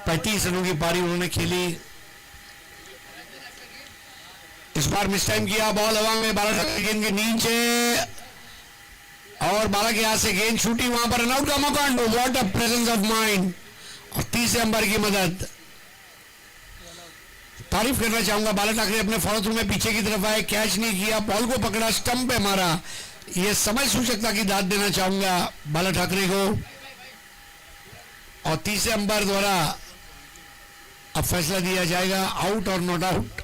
35 रनों की पारी उन्होंने खेली। इस बार मिस टाइम किया, बॉल हवा में, बाला ठाकरे गेंद के नीचे और बाला के हाथ से गेंद छूटी, वहां पर रनआउट का मौका। What a presence of mind, और तीसरे अंपायर की मदद। तारीफ करना चाहूंगा, बाला ठाकरे अपने फॉलो थ्रू में पीछे की तरफ आए, कैच नहीं किया, बॉल को पकड़ा, स्टंप पे मारा। यह समय सूचकता की दाद देना चाहूंगा बाला ठाकरे को। और तीसरे अंपायर द्वारा अब फैसला दिया जाएगा, आउट और नॉट आउट।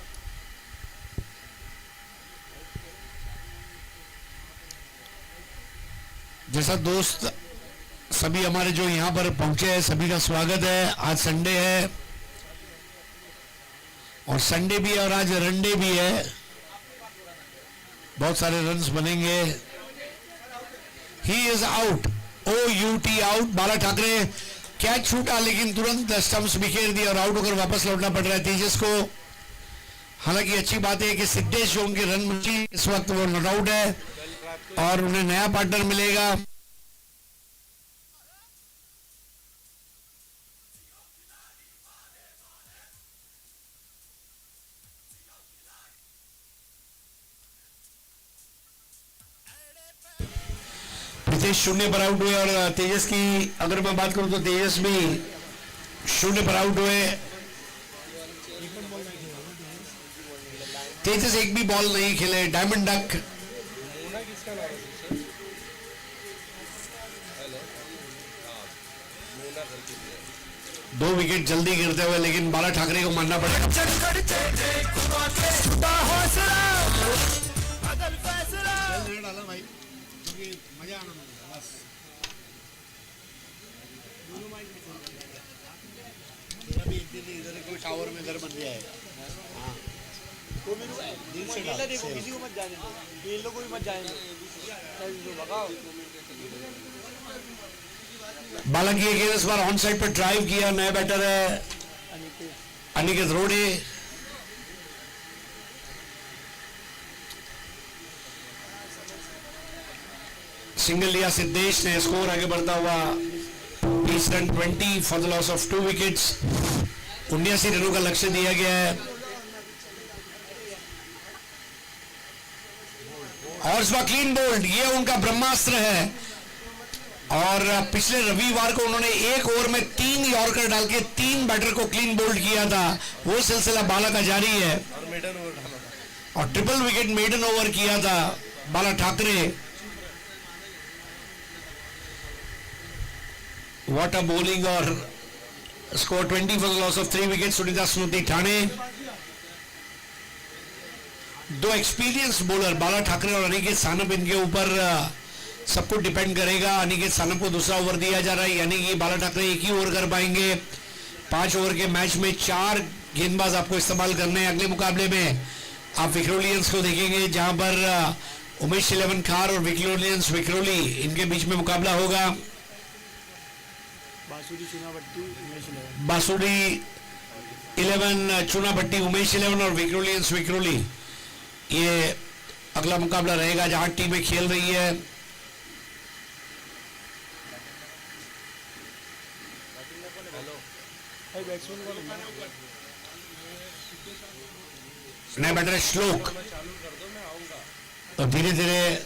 जैसा दोस्त सभी हमारे जो यहां पर पहुंचे हैं सभी का स्वागत है। आज संडे है और संडे भी है और आज रनडे भी है, बहुत सारे रन्स बनेंगे। He is out, OUT out. Bala Thackeray catch छूटा लेकिन तुरंत स्टंप्स बिखेर दिया और आउट होकर वापस लौटना पड़ रहा है तेजस को। हालांकि अच्छी बात है कि सिद्धेश जो उनके रन मची इस वक्त वो नॉट आउट है और उन्हें नया पार्टनर मिलेगा। प्रीतेश 0 पर आउट हुए और तेजस की अगर मैं बात करूं तो तेजस भी 0 पर आउट हुए। तेजस एक भी बॉल नहीं खेले। डायमंड डक दो विकेट जल्दी गिरते हुए, लेकिन बाला ठाकरे को मानना पड़ेगा। टावर में घर बन गया है। देखो किसी को मत जाने दो, इन लोगों को भी मत जाने दो, भगाओ। बाला की गेंद इस बार ऑन साइड पर ड्राइव किया, नया बैटर है अनिकेत रोडे। सिंगल लिया सिद्धेश ने, स्कोर आगे बढ़ता हुआ 20 run 20 for the loss of 2 wickets. 79 रनों का लक्ष्य दिया गया है और इस बार क्लीन बोल्ड, ये उनका ब्रह्मास्त्र है। और पिछले रविवार को उन्होंने एक ओवर में 3 यॉर्कर डाल के 3 बैटर को क्लीन बोल्ड किया था। वो सिलसिला बाला का जारी है और ट्रिपल विकेट मेडन ओवर किया था Bala Thackeray. What a bowling और score 20 for the loss of 3 wicket Sunita Smriti Thane. दो एक्सपीरियंस बॉलर बाला ठाकरे और अनिकेत सानप, इनके ऊपर सब कुछ डिपेंड करेगा। अनिकेत सानप को दूसरा ओवर दिया जा रहा है, यानी कि बाला ठाकरे एक ही ओवर कर पाएंगे। 5 ओवर के मैच में 4 गेंदबाज आपको इस्तेमाल करने हैं। अगले मुकाबले में आप विक्रोलियंस को देखेंगे, जहां पर उमेश 11 खार और विक्रोलियंस विक्रोली, इनके बीच में मुकाबला होगा। बांसुरी चुनाभट्टी उमेश 11। बांसुरी 11 चुनाभट्टी उमेश 11 और विक्रोलियंस विक्रोली, ये अगला मुकाबला रहेगा जहां टीमें खेल रही है। बैट्समैन कौन है? नया बैटर है श्लोक। तो धीरे धीरे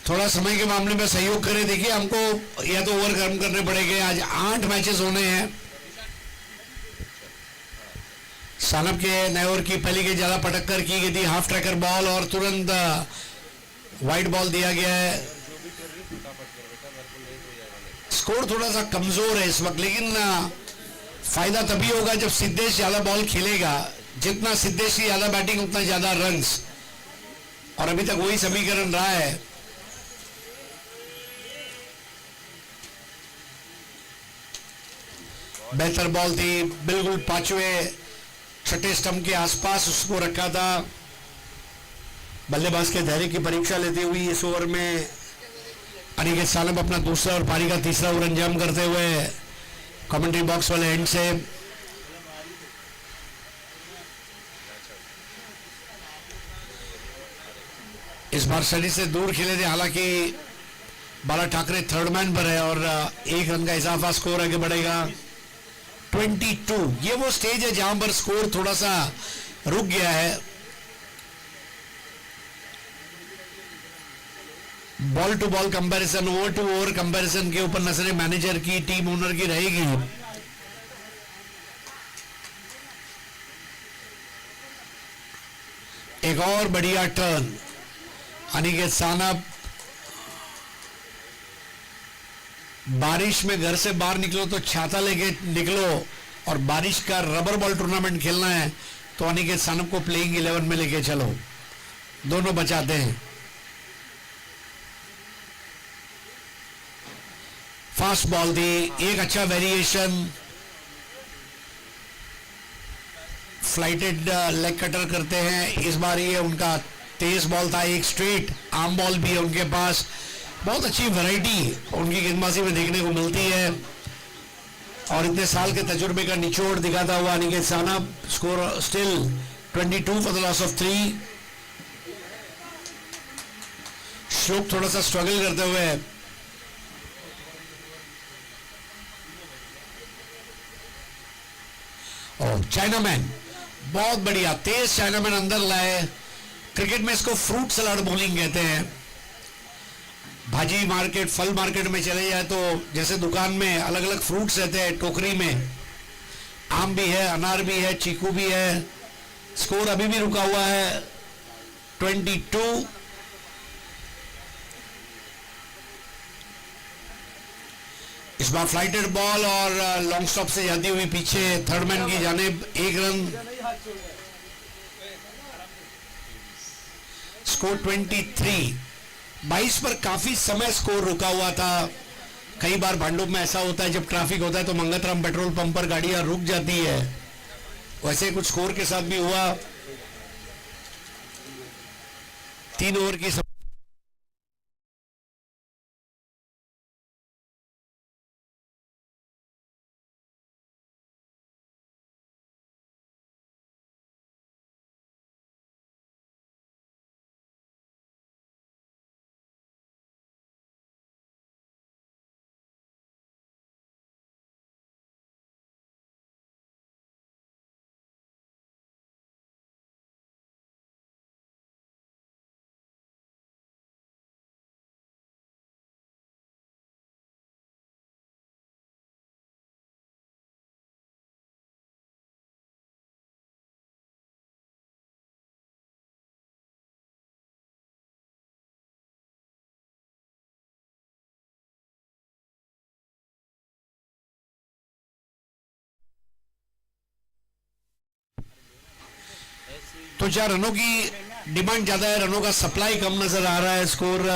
थोड़ा समय के मामले में सहयोग करें। देखिए, हमको या तो ओवर गर्म करने पड़ेंगे। आज 8 मैचेस होने हैं। सानप के नए ओवर की पहली के ज्यादा पटक्कर की गई थी, हाफ ट्रैकर बॉल और तुरंत वाइड बॉल दिया गया है। स्कोर थोड़ा सा कमजोर है इस वक्त, लेकिन फायदा तभी होगा जब सिद्धेश ज्यादा बॉल खेलेगा। जितना सिद्धेश की ज्यादा बैटिंग उतना ज्यादा रन्स, और अभी तक वही समीकरण रहा है। बेहतर बॉल थी, बिल्कुल 5वें 6ठे स्टंप के आसपास उसको रखा था। बल्लेबाज के धैर्य की परीक्षा लेते हुए इस ओवर में अनिकेत सानप अपना दूसरा और पारी का तीसरा ओवर अंजाम करते हुए कमेंट्री बॉक्स वाले एंड से इस बार शरीर से दूर खेले थे। हालांकि बाला ठाकरे थर्ड मैन पर है और 1 रन का इजाफा, स्कोर आगे बढ़ेगा 22। ये वो स्टेज है जहां पर स्कोर थोड़ा सा रुक गया है। Ball to ball comparison, over to over comparison के ऊपर नजरें मैनेजर की, टीम ओनर की रहेगी। एक और बढ़िया टर्न अनिकेत सानप। बारिश में घर से बाहर निकलो तो छाता लेके निकलो, और बारिश का रबर बॉल टूर्नामेंट खेलना है तो अनिकेत सानप को प्लेइंग 11 में लेके चलो। दोनों बचाते हैं। फास्ट बॉल थी, एक अच्छा वेरिएशन, फ्लाइटेड लेग कटर करते हैं। इस बार ये उनका तेज बॉल था, एक स्ट्रेट आर्म बॉल भी है उनके पास। बहुत अच्छी वैरायटी उनकी गेंदबाजी में देखने को मिलती है, और इतने साल के तजुर्बे का निचोड़ दिखाता हुआ Aniket Sanap. Score still 22 for the loss of 3। श्लोक थोड़ा सा स्ट्रगल करते हुए और चाइनामैन, बहुत बढ़िया तेज चाइनामैन अंदर लाए। क्रिकेट में इसको फ्रूट सलाड बॉलिंग कहते हैं। भाजी मार्केट, फल मार्केट में चले जाए तो जैसे दुकान में अलग अलग फ्रूट्स रहते हैं, टोकरी में आम भी है, अनार भी है, चीकू भी है। स्कोर अभी भी रुका हुआ है 22। इस बार फ्लाइटेड बॉल और लॉन्ग स्टॉप से जाती हुई पीछे थर्ड मैन की जानिब 1 रन। स्कोर 23। 22 पर काफी समय स्कोर रुका हुआ था। कई बार भांडुप में ऐसा होता है, जब ट्रैफिक होता है तो मंगतराम पेट्रोल पंप पर गाड़ियां रुक जाती है। वैसे कुछ स्कोर के साथ भी हुआ। 3 ओवर की तो 4 रनों की डिमांड ज्यादा है, रनों का सप्लाई कम नजर आ रहा है। स्कोर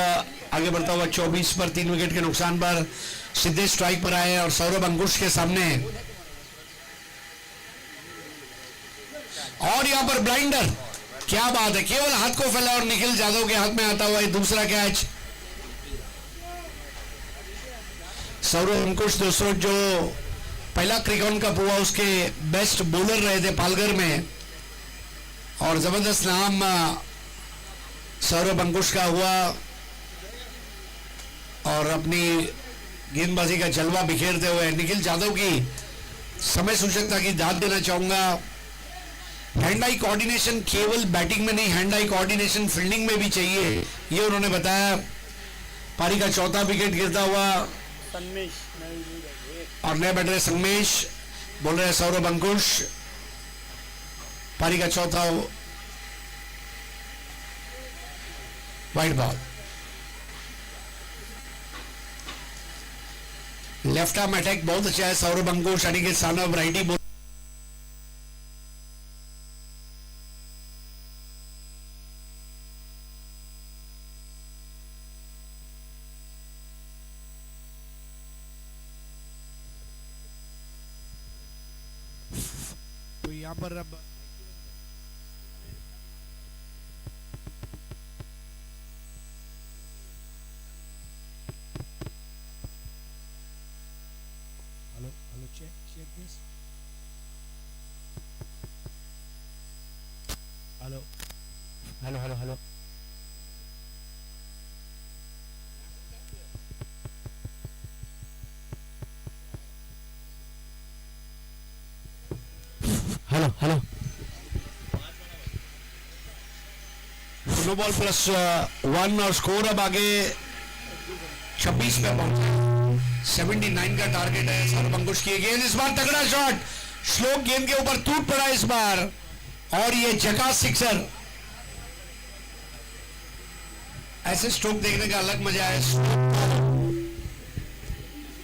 आगे बढ़ता हुआ 24 पर 3 विकेट के नुकसान पर सिद्धेश स्ट्राइक पर आए और सौरभ अंकुश के सामने, और यहां पर ब्लाइंडर, क्या बात है, केवल हाथ को फैला और निखिल यादव के हाथ में आता हुआ दूसरा कैच। सौरभ अंकुश दोस्तों जो पहला क्रिकॉन कप हुआ उसके बेस्ट बॉलर रहे थे पालघर में, और जबरदस्त नाम सौरभ अंकुश का हुआ और अपनी गेंदबाजी का जलवा बिखेरते हुए निखिल यादव की समय सूचकता की दाद देना चाहूंगा। हैंड आई कोऑर्डिनेशन केवल बैटिंग में नहीं, हैंड आई कोऑर्डिनेशन फील्डिंग में भी चाहिए, ये उन्होंने बताया। पारी का चौथा विकेट गिरता हुआ तन्मेश और नए बैटर संगमेश, बोल रहे सौरभ अंकुश, पारी का चौथा wide ball. Left arm attack बहुत अच्छा है सौरभ अंकुश, अनिकेत सानव राइटी बॉल। तो यहां पर अब hello check this, hello hello hello hello hello hello no ball plus 1 और स्कोर अब आगे 26 पे पहुंचा। 79 का टारगेट है सौरभ अंकुश की गेंद, इस बार तगड़ा शॉट, स्लो गेंद के ऊपर टूट पड़ा इस बार, और ये झकास सिक्सर। ऐसे स्ट्रोक देखने का अलग मजा है।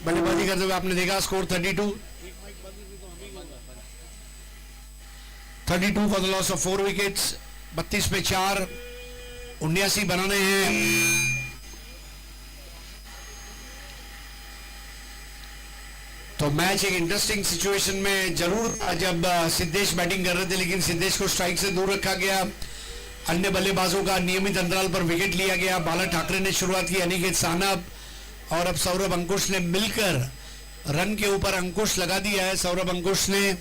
बल्लेबाजी करते हुए आपने देखा, score 32 for the loss of 4 wickets, 32 पे 4, 79 बनाने हैं। तो मैच एक इंटरेस्टिंग सिचुएशन में जरूर था जब सिद्धेश बैटिंग कर रहे थे, लेकिन सिद्धेश को स्ट्राइक से दूर रखा गया। अन्य बल्लेबाजों का नियमित अंतराल पर विकेट लिया गया। बाला ठाकरे ने शुरुआत की, अनिकेत सानप और अब सौरभ अंकुश ने मिलकर रन के ऊपर अंकुश लगा दिया है। सौरभ अंकुश ने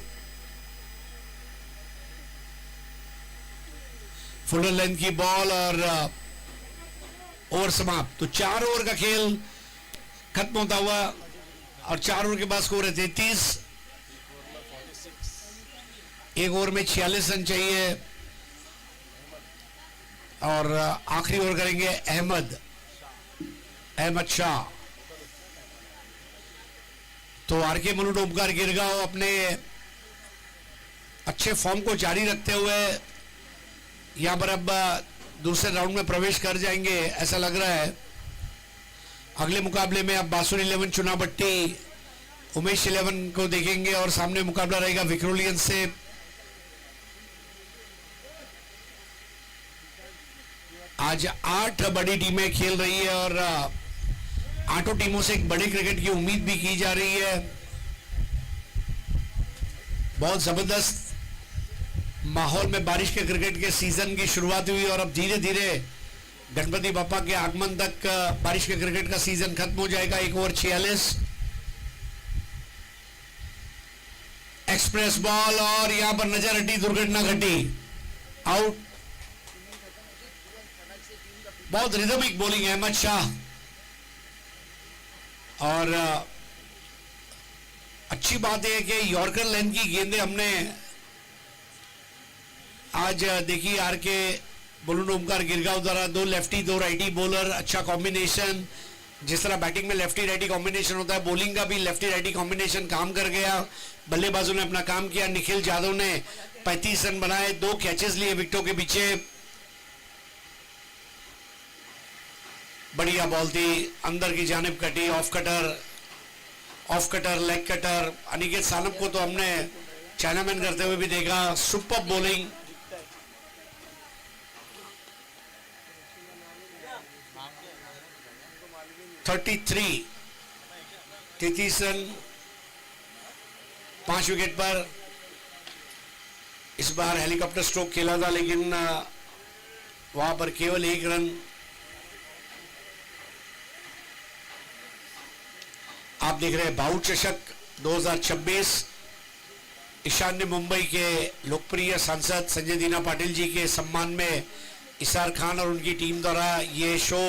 फुल लेंथ की बॉल और ओवर समाप्त। तो 4 ओवर का खेल खत्म होता हुआ और 4 ओवर के बाद स्कोर है 33। एक ओवर में 46 रन चाहिए और आखिरी ओवर करेंगे अहमद शाह। तो आरके मलूड ओमकार गिरगांव अपने अच्छे फॉर्म को जारी रखते हुए यहां पर अब दूसरे राउंड में प्रवेश कर जाएंगे ऐसा लग रहा है। अगले मुकाबले में अब बासुर 11 चुनाभट्टी उमेश 11 को देखेंगे और सामने मुकाबला रहेगा विक्रोलियन से। आज 8 बड़ी टीमें खेल रही है और 8 टीमों से एक बड़े क्रिकेट की उम्मीद भी की जा रही है। बहुत जबरदस्त माहौल में बारिश के क्रिकेट के सीजन की शुरुआत हुई और अब धीरे धीरे गणपति बापा के आगमन तक बारिश के क्रिकेट का सीजन खत्म हो जाएगा। 1 ओवर 46 एक्सप्रेस बॉल और यहां पर नजर हटी, दुर्घटना घटी, आउट। बहुत रिदमिक बॉलिंग है अहमद शाह और अच्छी बात है कि यॉर्कर लेंथ की गेंदें हमने आज देखी। आरके बलून ओमकार गिरगांव द्वारा 2 लेफ्टी 2 राइटी बॉलर, अच्छा कॉम्बिनेशन। जिस तरह बैटिंग में लेफ्टी राइटी कॉम्बिनेशन होता है, बॉलिंग का भी लेफ्टी राइटी कॉम्बिनेशन काम कर गया। बल्लेबाजों ने अपना काम किया। निखिल यादव ने 35 रन बनाए, 2 कैचेस लिए विकेटों के पीछे। बढ़िया बॉल थी, अंदर की जानिब कटी, off cutter, leg cutter. Aniket Sanap को तो हमने चाइनामैन करते हुए भी देखा। सुपर बॉलिंग 33 33 रन 5 विकेट पर। इस बार हेलीकॉप्टर स्ट्रोक खेला था लेकिन वहां पर केवल 1 रन। आप देख रहे हैं भाऊ चषक 2026 ईशान्य मुंबई के लोकप्रिय सांसद संजय दीना पाटिल जी के सम्मान में इसार खान और उनकी टीम द्वारा ये शो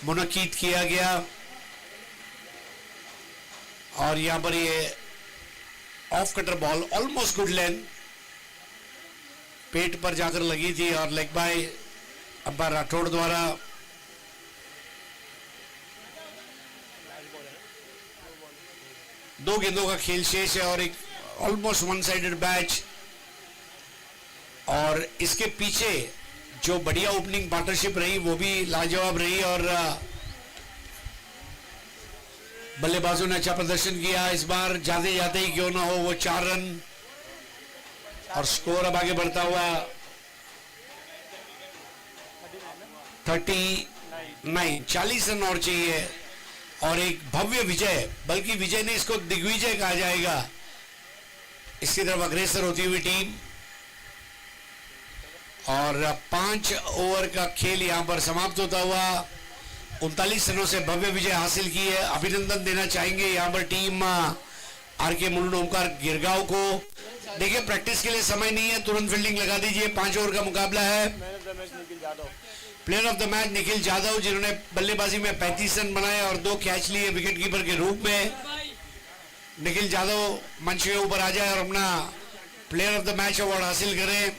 मुनक्किद किया गया। और यहां पर ये off cutter ball almost good length पेट पर जाकर लगी थी और लेग बाय अंपायर राठौड़ द्वारा। दो गेंदों का खेल शेष है और एक ऑलमोस्ट वन साइडेड मैच। और इसके पीछे जो बढ़िया ओपनिंग पार्टनरशिप रही वो भी लाजवाब रही और बल्लेबाजों ने अच्छा प्रदर्शन किया। इस बार जाते जाते ही क्यों ना हो वो 4 रन और स्कोर अब आगे बढ़ता हुआ 39 40 रन और चाहिए और एक भव्य विजय, बल्कि विजय ने इसको दिग्विजय कहा जाएगा, इसकी तरफ अग्रसर होती हुई टीम। और 5 ओवर का खेल यहां पर समाप्त होता हुआ 39 रनों से भव्य विजय हासिल की है। अभिनंदन देना चाहेंगे यहां पर टीम आर के मुलुंड ओमकार गिरगांव को। देखिए प्रैक्टिस के लिए समय नहीं है, तुरंत फील्डिंग लगा दीजिए। 5 ओवर का मुकाबला है। Player of the match Nikhil Jadhav जिन्होंने बल्लेबाजी में 35 रन बनाए और 2 कैच लिए विकेटकीपर के रूप में। निखिल जाधव मंच के ऊपर आ जाए और अपना player of the match award हासिल करें।